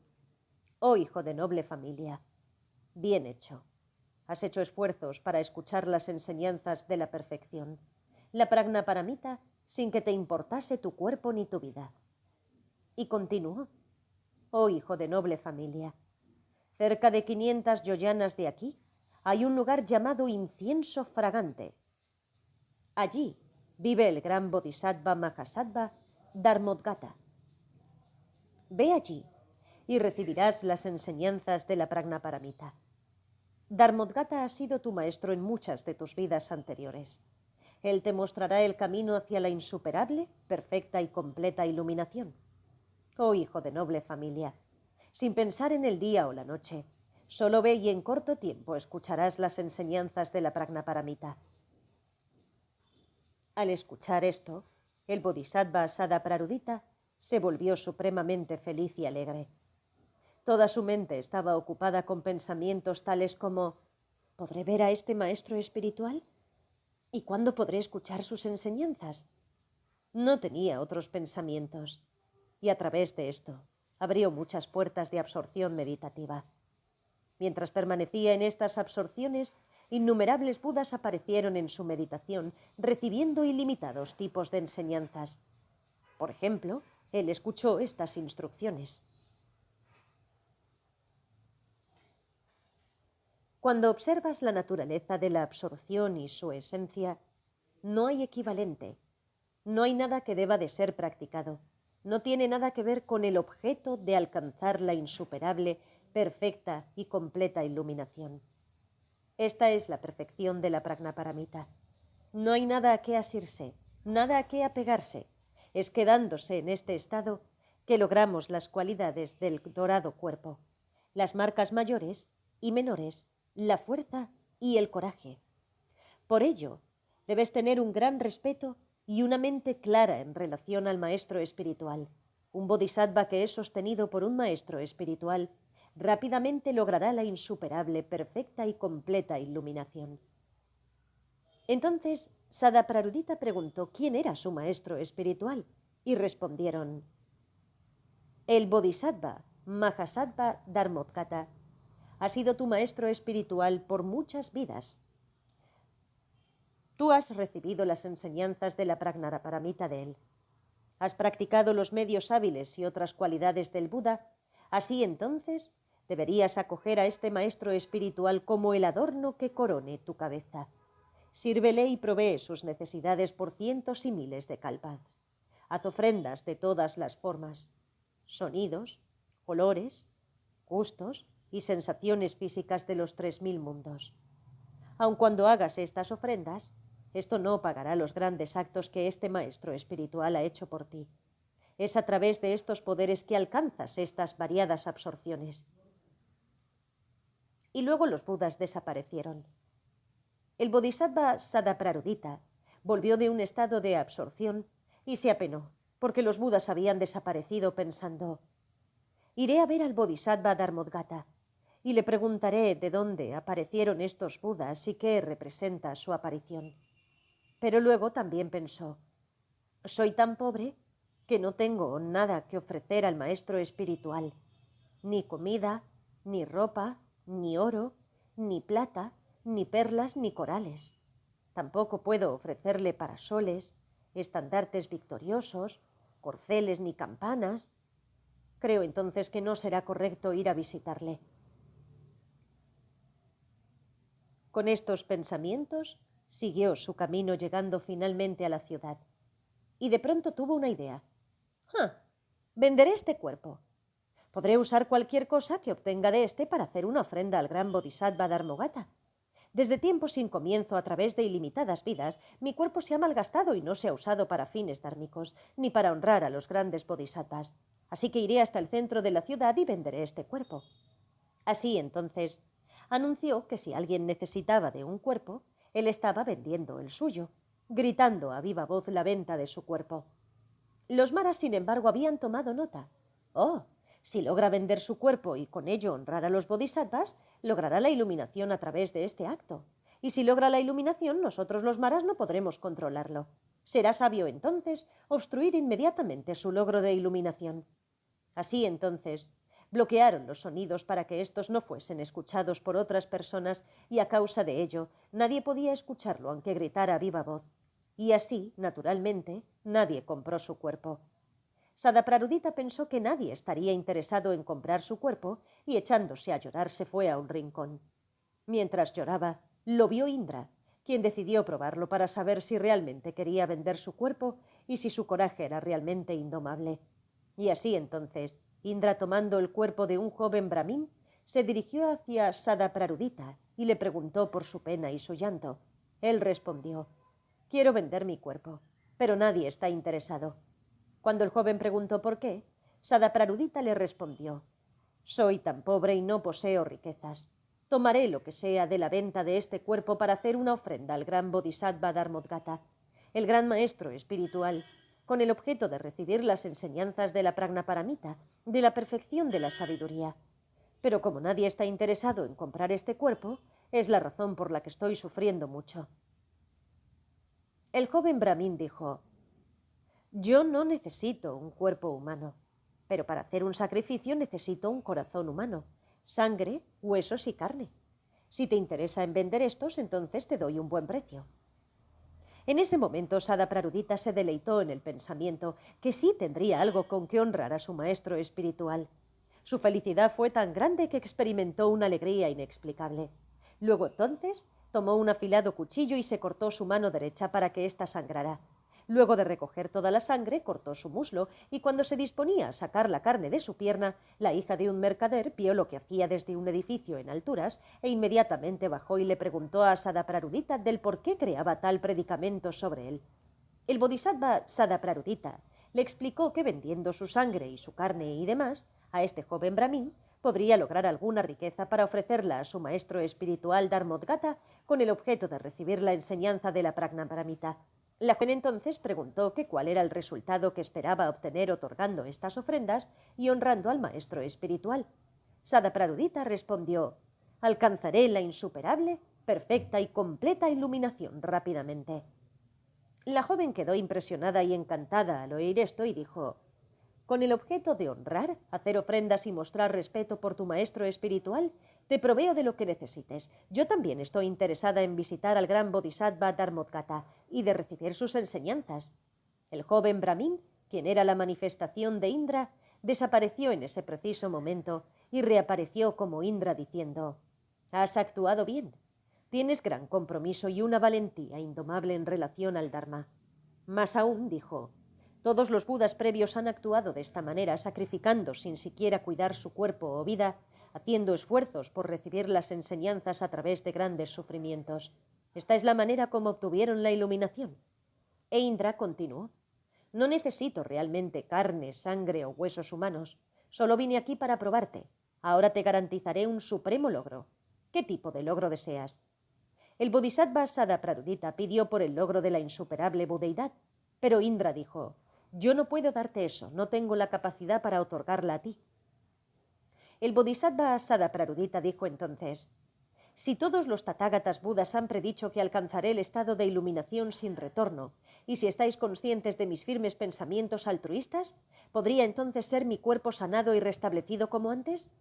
«Oh hijo de noble familia, bien hecho. Has hecho esfuerzos para escuchar las enseñanzas de la perfección, la Prajnaparamita, sin que te importase tu cuerpo ni tu vida». Y continuó: «Oh hijo de noble familia, cerca de 500 yojanas de aquí hay un lugar llamado Incienso Fragante. Allí vive el gran Bodhisattva Mahasattva Dharmodgata. Ve allí y recibirás las enseñanzas de la Prajnaparamita. Dharmodgata ha sido tu maestro en muchas de tus vidas anteriores. Él te mostrará el camino hacia la insuperable, perfecta y completa iluminación. Oh hijo de noble familia, sin pensar en el día o la noche, solo ve y en corto tiempo escucharás las enseñanzas de la Prajnaparamita». Al escuchar esto, El bodhisattva Sadaprarudita se volvió supremamente feliz y alegre. Toda su mente estaba ocupada con pensamientos tales como: ¿podré ver a este maestro espiritual? ¿Y cuándo podré escuchar sus enseñanzas? No tenía otros pensamientos, y a través de esto abrió muchas puertas de absorción meditativa. Mientras permanecía en estas absorciones, innumerables budas aparecieron en su meditación, recibiendo ilimitados tipos de enseñanzas. Por ejemplo, él escuchó estas instrucciones: cuando observas la naturaleza de la absorción y su esencia, no hay equivalente. No hay nada que deba de ser practicado. No tiene nada que ver con el objeto de alcanzar la insuperable, perfecta y completa iluminación. Esta es la perfección de la Prajnaparamita. No hay nada a qué asirse, nada a qué apegarse. Es quedándose en este estado que logramos las cualidades del dorado cuerpo, las marcas mayores y menores, la fuerza y el coraje. Por ello, debes tener un gran respeto y una mente clara en relación al maestro espiritual. Un bodhisattva que es sostenido por un maestro espiritual rápidamente logrará la insuperable, perfecta y completa iluminación. Entonces, Sadaprarudita preguntó quién era su maestro espiritual, y respondieron: el bodhisattva Mahasattva Dharmodgata ha sido tu maestro espiritual por muchas vidas. Tú has recibido las enseñanzas de la Prajnaparamita de él. Has practicado los medios hábiles y otras cualidades del Buda. Así entonces, deberías acoger a este maestro espiritual como el adorno que corone tu cabeza. Sírvele y provee sus necesidades por cientos y miles de kalpas. Haz ofrendas de todas las formas, sonidos, colores, gustos y sensaciones físicas de los 3000 mundos. Aun cuando hagas estas ofrendas, esto no pagará los grandes actos que este maestro espiritual ha hecho por ti. Es a través de estos poderes que alcanzas estas variadas absorciones. Y luego los budas desaparecieron. El bodhisattva Sadaprarudita volvió de un estado de absorción y se apenó, porque los budas habían desaparecido, pensando: iré a ver al bodhisattva Dharmodgata y le preguntaré de dónde aparecieron estos budas y qué representa su aparición. Pero luego también pensó: soy tan pobre que no tengo nada que ofrecer al maestro espiritual, ni comida, ni ropa, ni oro, ni plata, ni perlas, ni corales. Tampoco puedo ofrecerle parasoles, estandartes victoriosos, corceles ni campanas. Creo entonces que no será correcto ir a visitarle. Con estos pensamientos, siguió su camino, llegando finalmente a la ciudad. Y de pronto tuvo una idea. Venderé este cuerpo. Podré usar cualquier cosa que obtenga de este para hacer una ofrenda al gran bodhisattva Dharmogata. Desde tiempos sin comienzo, a través de ilimitadas vidas, mi cuerpo se ha malgastado y no se ha usado para fines dármicos, ni para honrar a los grandes bodhisattvas. Así que iré hasta el centro de la ciudad y venderé este cuerpo. Así entonces, anunció que si alguien necesitaba de un cuerpo, él estaba vendiendo el suyo, gritando a viva voz la venta de su cuerpo. Los maras, sin embargo, habían tomado nota. Si logra vender su cuerpo y con ello honrar a los bodhisattvas, logrará la iluminación a través de este acto. Y si logra la iluminación, nosotros los maras no podremos controlarlo. Será sabio entonces obstruir inmediatamente su logro de iluminación. Así entonces, bloquearon los sonidos para que estos no fuesen escuchados por otras personas y a causa de ello nadie podía escucharlo aunque gritara a viva voz. Y así, naturalmente, nadie compró su cuerpo. Sadaprarudita pensó que nadie estaría interesado en comprar su cuerpo y echándose a llorar se fue a un rincón. Mientras lloraba, lo vio Indra, quien decidió probarlo para saber si realmente quería vender su cuerpo y si su coraje era realmente indomable. Y así entonces, Indra, tomando el cuerpo de un joven brahmin, se dirigió hacia Sadaprarudita y le preguntó por su pena y su llanto. Él respondió: quiero vender mi cuerpo, pero nadie está interesado. Cuando el joven preguntó por qué, Sadaprarudita le respondió: soy tan pobre y no poseo riquezas. Tomaré lo que sea de la venta de este cuerpo para hacer una ofrenda al gran bodhisattva Dharmodgata, el gran maestro espiritual, con el objeto de recibir las enseñanzas de la Prajnaparamita, de la perfección de la sabiduría. Pero como nadie está interesado en comprar este cuerpo, es la razón por la que estoy sufriendo mucho. El joven Brahmin dijo: yo no necesito un cuerpo humano, pero para hacer un sacrificio necesito un corazón humano, sangre, huesos y carne. Si te interesa en vender estos, entonces te doy un buen precio. En ese momento, Sada Prarudita se deleitó en el pensamiento que sí tendría algo con que honrar a su maestro espiritual. Su felicidad fue tan grande que experimentó una alegría inexplicable. Luego entonces tomó un afilado cuchillo y se cortó su mano derecha para que ésta sangrara. Luego de recoger toda la sangre, cortó su muslo, y cuando se disponía a sacar la carne de su pierna, la hija de un mercader vio lo que hacía desde un edificio en alturas e inmediatamente bajó y le preguntó a Sada Prarudita del por qué creaba tal predicamento sobre él. El bodhisattva Sada Prarudita le explicó que vendiendo su sangre y su carne y demás a este joven brahmin podría lograr alguna riqueza para ofrecerla a su maestro espiritual Dharmodgata con el objeto de recibir la enseñanza de la Prajnaparamita. La joven entonces preguntó que cuál era el resultado que esperaba obtener otorgando estas ofrendas y honrando al maestro espiritual. Sada Prarudita respondió: alcanzaré la insuperable, perfecta y completa iluminación rápidamente. La joven quedó impresionada y encantada al oír esto y dijo: con el objeto de honrar, hacer ofrendas y mostrar respeto por tu maestro espiritual, te proveo de lo que necesites. Yo también estoy interesada en visitar al gran bodhisattva Dharmodgata y de recibir sus enseñanzas. El joven Brahmin, quien era la manifestación de Indra, desapareció en ese preciso momento y reapareció como Indra diciendo: has actuado bien. Tienes gran compromiso y una valentía indomable en relación al Dharma. Más aún, dijo, todos los Budas previos han actuado de esta manera, sacrificando sin siquiera cuidar su cuerpo o vida, haciendo esfuerzos por recibir las enseñanzas a través de grandes sufrimientos. Esta es la manera como obtuvieron la iluminación. E Indra continuó: no necesito realmente carne, sangre o huesos humanos. Solo vine aquí para probarte. Ahora te garantizaré un supremo logro. ¿Qué tipo de logro deseas? El bodhisattva Sada Prarudita pidió por el logro de la insuperable budeidad, pero Indra dijo: yo no puedo darte eso, no tengo la capacidad para otorgarla a ti. El bodhisattva Sada Prarudita dijo entonces: si todos los Tathagatas Budas han predicho que alcanzaré el estado de iluminación sin retorno, y si estáis conscientes de mis firmes pensamientos altruistas, ¿podría entonces ser mi cuerpo sanado y restablecido como antes?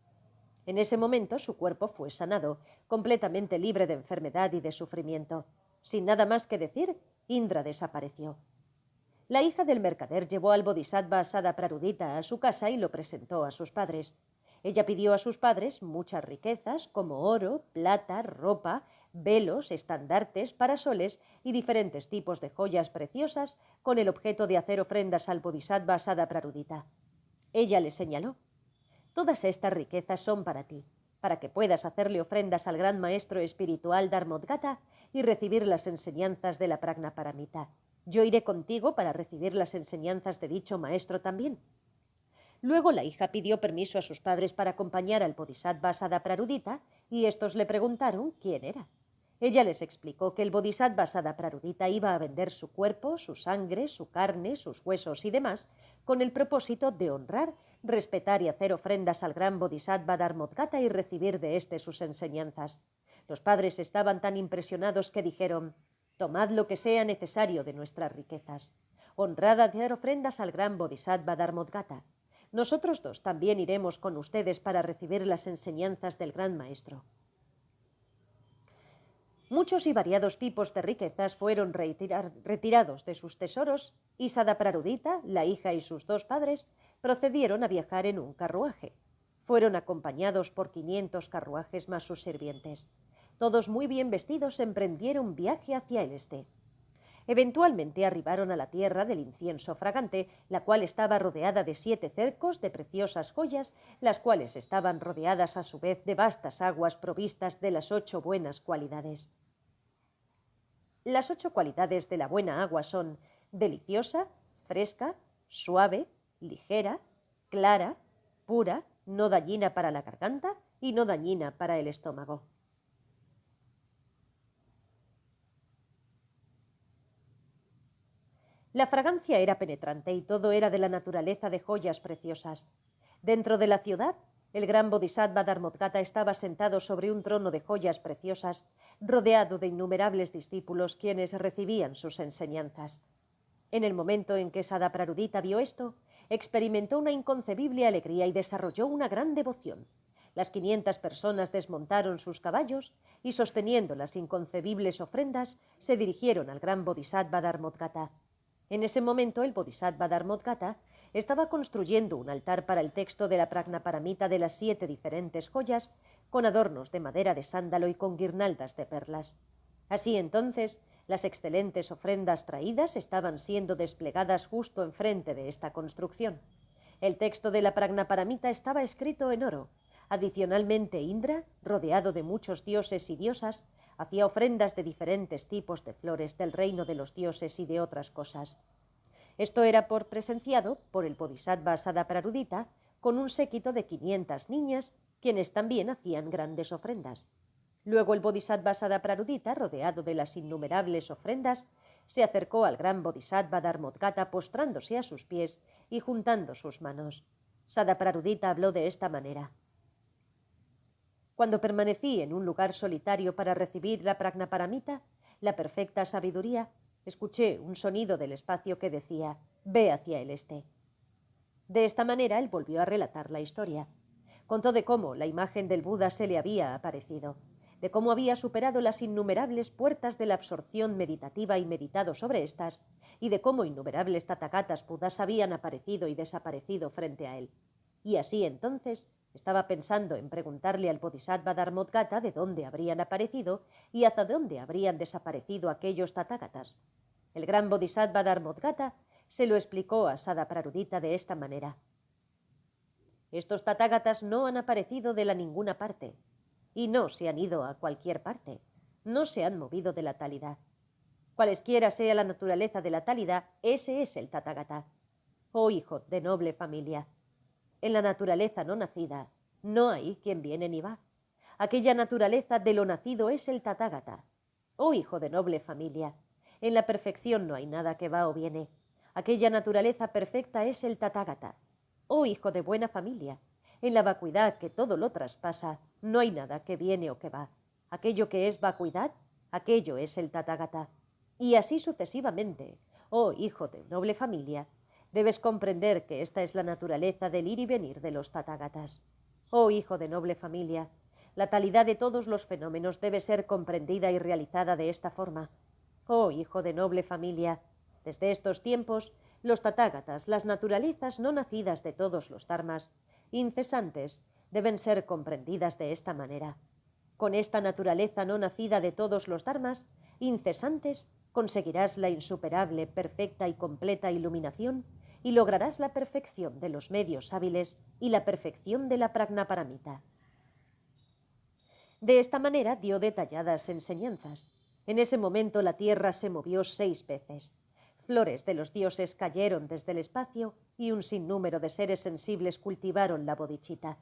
En ese momento su cuerpo fue sanado, completamente libre de enfermedad y de sufrimiento. Sin nada más que decir, Indra desapareció. La hija del mercader llevó al bodhisattva Sada Prarudita a su casa y lo presentó a sus padres. Ella pidió a sus padres muchas riquezas como oro, plata, ropa, velos, estandartes, parasoles y diferentes tipos de joyas preciosas con el objeto de hacer ofrendas al bodhisattva Sada Prarudita. Ella le señaló: todas estas riquezas son para ti, para que puedas hacerle ofrendas al gran maestro espiritual Dharmodgata y recibir las enseñanzas de la Prajnaparamita. Yo iré contigo para recibir las enseñanzas de dicho maestro también. Luego la hija pidió permiso a sus padres para acompañar al bodhisattva Sada Prarudita y estos le preguntaron quién era. Ella les explicó que el bodhisattva Sada Prarudita iba a vender su cuerpo, su sangre, su carne, sus huesos y demás con el propósito de honrar, respetar y hacer ofrendas al gran bodhisattva Dharmodgata y recibir de éste sus enseñanzas. Los padres estaban tan impresionados que dijeron: tomad lo que sea necesario de nuestras riquezas. Honrad a hacer ofrendas al gran bodhisattva Dharmodgata. Nosotros dos también iremos con ustedes para recibir las enseñanzas del gran maestro. Muchos y variados tipos de riquezas fueron retirados de sus tesoros y Sada Prarudita, la hija y sus dos padres procedieron a viajar en un carruaje. Fueron acompañados por 500 carruajes más sus sirvientes. Todos muy bien vestidos emprendieron viaje hacia el este. Eventualmente arribaron a la tierra del incienso fragante, la cual estaba rodeada de 7 cercos de preciosas joyas, las cuales estaban rodeadas a su vez de vastas aguas provistas de las 8 buenas cualidades. Las 8 cualidades de la buena agua son deliciosa, fresca, suave, ligera, clara, pura, no dañina para la garganta y no dañina para el estómago. La fragancia era penetrante y todo era de la naturaleza de joyas preciosas. Dentro de la ciudad, el gran Bodhisattva Dharmodgata estaba sentado sobre un trono de joyas preciosas, rodeado de innumerables discípulos quienes recibían sus enseñanzas. En el momento en que Sadaprarudita vio esto, experimentó una inconcebible alegría y desarrolló una gran devoción. Las 500 personas desmontaron sus caballos y, sosteniendo las inconcebibles ofrendas, se dirigieron al gran Bodhisattva Dharmodgata. En ese momento, el Bodhisattva Dharmodgata estaba construyendo un altar para el texto de la Prajnaparamita de las 7 diferentes joyas, con adornos de madera de sándalo y con guirnaldas de perlas. Así entonces, las excelentes ofrendas traídas estaban siendo desplegadas justo enfrente de esta construcción. El texto de la Prajnaparamita estaba escrito en oro. Adicionalmente, Indra, rodeado de muchos dioses y diosas, hacía ofrendas de diferentes tipos de flores del reino de los dioses y de otras cosas. Esto era presenciado por el Bodhisattva Sadaprarudita con un séquito de 500 niñas, quienes también hacían grandes ofrendas. Luego el Bodhisattva Sadaprarudita, rodeado de las innumerables ofrendas, se acercó al gran Bodhisattva Dharmodgata postrándose a sus pies y juntando sus manos. Sadaprarudita habló de esta manera: cuando permanecí en un lugar solitario para recibir la Prajnaparamita, la perfecta sabiduría, escuché un sonido del espacio que decía: «Ve hacia el este». De esta manera él volvió a relatar la historia. Contó de cómo la imagen del Buda se le había aparecido, de cómo había superado las innumerables puertas de la absorción meditativa y meditado sobre estas, y de cómo innumerables Tathagatas Budas habían aparecido y desaparecido frente a él. Y así entonces estaba pensando en preguntarle al Bodhisattva Dharmodgata de dónde habrían aparecido y hacia dónde habrían desaparecido aquellos Tathagatas. El gran Bodhisattva Dharmodgata se lo explicó a Sadaprarudita de esta manera: estos Tathagatas no han aparecido de la ninguna parte, y no se han ido a cualquier parte, no se han movido de la talidad. Cualesquiera sea la naturaleza de la talidad, ese es el Tathagata. Oh hijo de noble familia, en la naturaleza no nacida no hay quien viene ni va. Aquella naturaleza de lo nacido es el Tathagata. Oh hijo de noble familia, en la perfección no hay nada que va o viene. Aquella naturaleza perfecta es el Tathagata. Oh hijo de buena familia, en la vacuidad que todo lo traspasa, no hay nada que viene o que va. Aquello que es vacuidad, aquello es el Tathagata. Y así sucesivamente. Oh hijo de noble familia, debes comprender que esta es la naturaleza del ir y venir de los Tathagatas. Oh hijo de noble familia, la talidad de todos los fenómenos debe ser comprendida y realizada de esta forma. Oh hijo de noble familia, desde estos tiempos, los Tathagatas, las naturalezas no nacidas de todos los dharmas, incesantes, deben ser comprendidas de esta manera. Con esta naturaleza no nacida de todos los dharmas, incesantes, conseguirás la insuperable, perfecta y completa iluminación y lograrás la perfección de los medios hábiles y la perfección de la Prajnaparamita. De esta manera dio detalladas enseñanzas. En ese momento la tierra se movió 6 veces. Flores de los dioses cayeron desde el espacio y un sinnúmero de seres sensibles cultivaron la bodhicitta.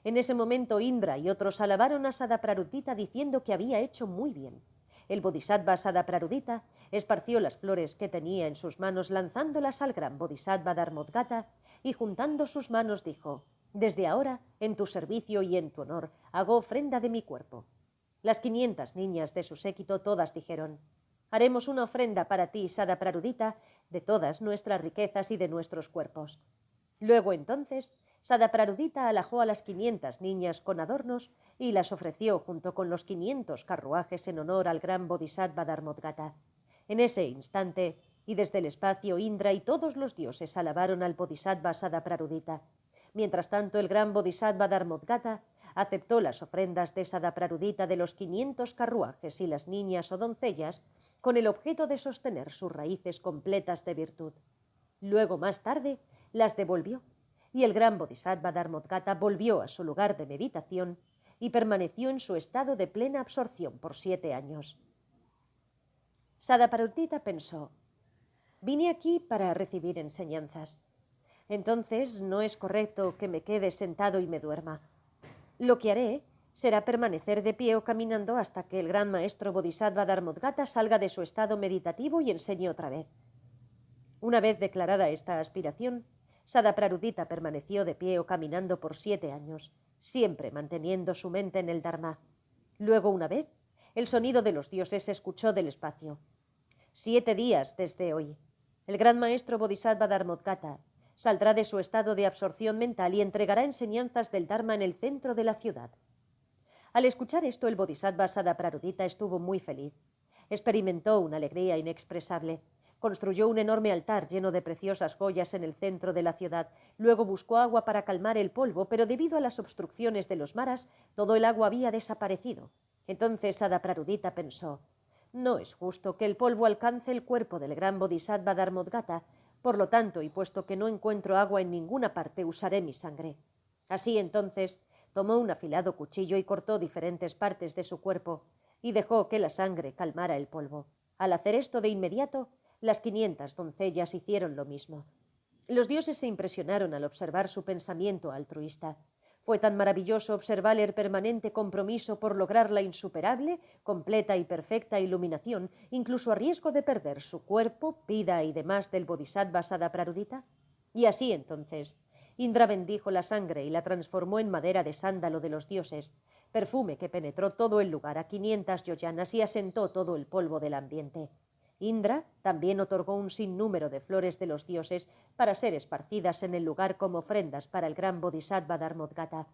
En ese momento Indra y otros alabaron a Sadaprarudita diciendo que había hecho muy bien. El Bodhisattva Sadaprarudita esparció las flores que tenía en sus manos lanzándolas al gran Bodhisattva Dharmodgata y juntando sus manos dijo: «Desde ahora, en tu servicio y en tu honor, hago ofrenda de mi cuerpo». Las 500 niñas de su séquito todas dijeron: «Haremos una ofrenda para ti, Sadaprarudita, de todas nuestras riquezas y de nuestros cuerpos». Luego entonces Sadaprarudita alajó a las 500 niñas con adornos y las ofreció junto con los 500 carruajes en honor al gran Bodhisattva Dharmodgata. En ese instante, y desde el espacio, Indra y todos los dioses alabaron al Bodhisattva Sadaprarudita. Mientras tanto, el gran Bodhisattva Dharmodgata aceptó las ofrendas de Sadaprarudita de los 500 carruajes y las niñas o doncellas con el objeto de sostener sus raíces completas de virtud. Luego, más tarde, las devolvió, y el gran Bodhisattva Dharmodgata volvió a su lugar de meditación y permaneció en su estado de plena absorción por 7 años. Sadaprarudita pensó: «Vine aquí para recibir enseñanzas. Entonces no es correcto que me quede sentado y me duerma. Lo que haré será permanecer de pie o caminando hasta que el gran maestro Bodhisattva Dharmodgata salga de su estado meditativo y enseñe otra vez». Una vez declarada esta aspiración, Sadaprarudita permaneció de pie o caminando por 7 años, siempre manteniendo su mente en el Dharma. Luego, una vez, el sonido de los dioses se escuchó del espacio. 7 días desde hoy, el gran maestro Bodhisattva Dharmodgata saldrá de su estado de absorción mental y entregará enseñanzas del Dharma en el centro de la ciudad. Al escuchar esto, el Bodhisattva Sadaprarudita estuvo muy feliz. Experimentó una alegría inexpresable. Construyó un enorme altar lleno de preciosas joyas en el centro de la ciudad. Luego buscó agua para calmar el polvo, pero debido a las obstrucciones de los maras, todo el agua había desaparecido. Entonces Sadaprarudita pensó: no es justo que el polvo alcance el cuerpo del gran Bodhisattva Dharmodgata. Por lo tanto, y puesto que no encuentro agua en ninguna parte, usaré mi sangre. Así entonces, tomó un afilado cuchillo y cortó diferentes partes de su cuerpo y dejó que la sangre calmara el polvo. Al hacer esto, de inmediato, las 500 doncellas hicieron lo mismo. Los dioses se impresionaron al observar su pensamiento altruista. Fue tan maravilloso observar el permanente compromiso por lograr la insuperable, completa y perfecta iluminación, incluso a riesgo de perder su cuerpo, vida y demás del Bodhisattva Sadaprarudita. Y así entonces, Indra bendijo la sangre y la transformó en madera de sándalo de los dioses, perfume que penetró todo el lugar a 500 yojanas y asentó todo el polvo del ambiente. Indra también otorgó un sinnúmero de flores de los dioses para ser esparcidas en el lugar como ofrendas para el gran Bodhisattva Dharmodgata.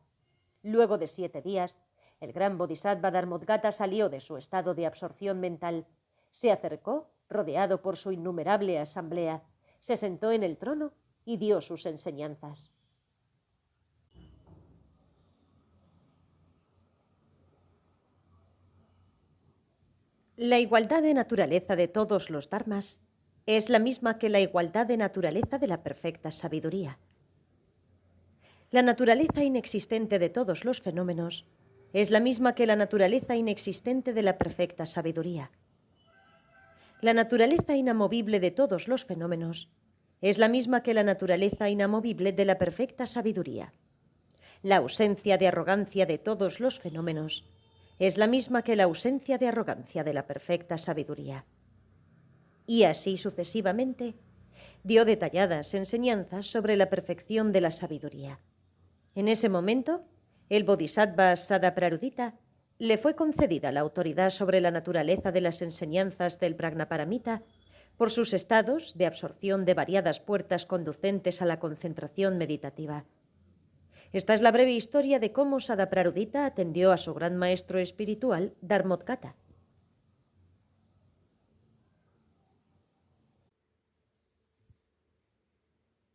Luego de 7 días, el gran Bodhisattva Dharmodgata salió de su estado de absorción mental. Se acercó, rodeado por su innumerable asamblea, se sentó en el trono y dio sus enseñanzas. La igualdad de naturaleza de todos los dharmas es la misma que la igualdad de naturaleza de la perfecta sabiduría. La naturaleza inexistente de todos los fenómenos es la misma que la naturaleza inexistente de la perfecta sabiduría. La naturaleza inamovible de todos los fenómenos es la misma que la naturaleza inamovible de la perfecta sabiduría. La ausencia de arrogancia de todos los fenómenos es la misma que la ausencia de arrogancia de la perfecta sabiduría. Y así sucesivamente, dio detalladas enseñanzas sobre la perfección de la sabiduría. En ese momento, el Bodhisattva Sadaprarudita le fue concedida la autoridad sobre la naturaleza de las enseñanzas del Prajnaparamita por sus estados de absorción de variadas puertas conducentes a la concentración meditativa. Esta es la breve historia de cómo Sadaprarudita atendió a su gran maestro espiritual, Dharmodgata.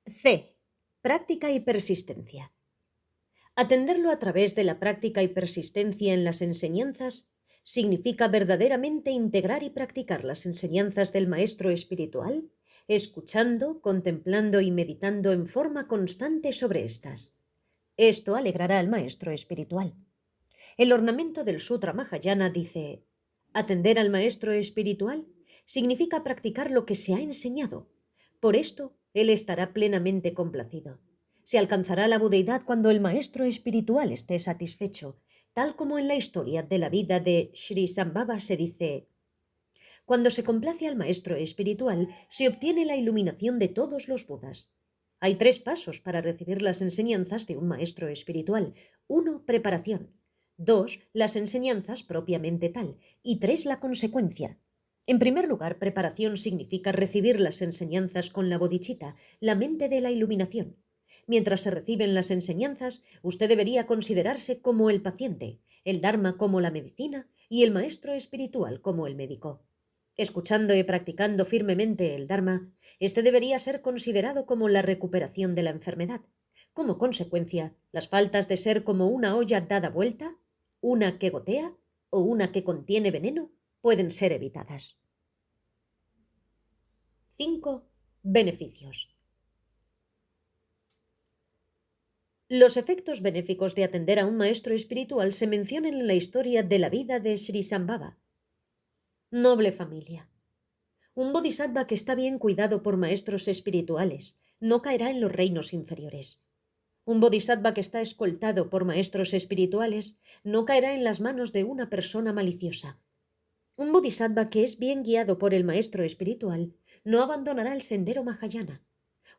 C. Práctica y persistencia. Atenderlo a través de la práctica y persistencia en las enseñanzas significa verdaderamente integrar y practicar las enseñanzas del maestro espiritual, escuchando, contemplando y meditando en forma constante sobre estas. Esto alegrará al maestro espiritual. El ornamento del Sutra Mahayana dice: atender al maestro espiritual significa practicar lo que se ha enseñado. Por esto, él estará plenamente complacido. Se alcanzará la budeidad cuando el maestro espiritual esté satisfecho, tal como en la historia de la vida de Sri Sambhava se dice: cuando se complace al maestro espiritual, se obtiene la iluminación de todos los Budas. Hay 3 pasos para recibir las enseñanzas de un maestro espiritual. 1, preparación. 2, las enseñanzas propiamente tal. Y 3, la consecuencia. En primer lugar, preparación significa recibir las enseñanzas con la bodhicitta, la mente de la iluminación. Mientras se reciben las enseñanzas, usted debería considerarse como el paciente, el Dharma como la medicina y el maestro espiritual como el médico. Escuchando y practicando firmemente el Dharma, este debería ser considerado como la recuperación de la enfermedad. Como consecuencia, las faltas de ser como una olla dada vuelta, una que gotea o una que contiene veneno, pueden ser evitadas. 5. Beneficios. Los efectos benéficos de atender a un maestro espiritual se mencionan en la historia de la vida de Sri Sambhava. Noble familia. Un bodhisattva que está bien cuidado por maestros espirituales no caerá en los reinos inferiores. Un bodhisattva que está escoltado por maestros espirituales no caerá en las manos de una persona maliciosa. Un bodhisattva que es bien guiado por el maestro espiritual no abandonará el sendero Mahayana.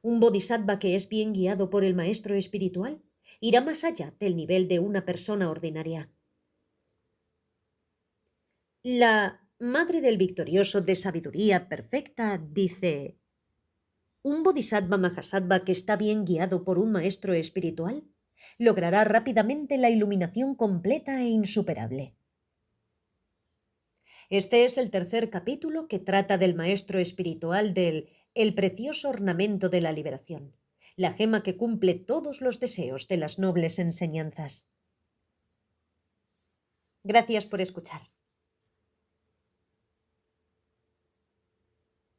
Un bodhisattva que es bien guiado por el maestro espiritual irá más allá del nivel de una persona ordinaria. La Madre del Victorioso de Sabiduría Perfecta dice: un bodhisattva mahasattva que está bien guiado por un maestro espiritual logrará rápidamente la iluminación completa e insuperable. Este es el tercer capítulo que trata del maestro espiritual del El precioso ornamento de la liberación, la gema que cumple todos los deseos de las nobles enseñanzas. Gracias por escuchar.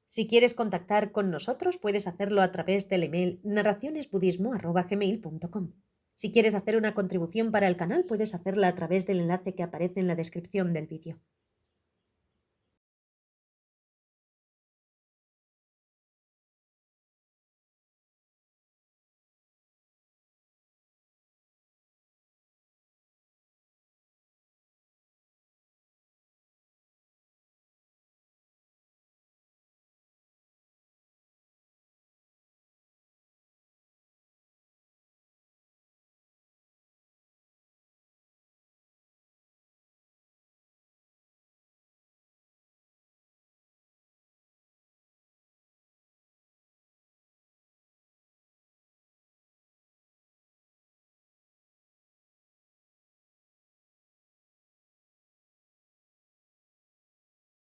Si quieres contactar con nosotros, puedes hacerlo a través del email narracionesbudismo@gmail.com. Si quieres hacer una contribución para el canal, puedes hacerla a través del enlace que aparece en la descripción del vídeo.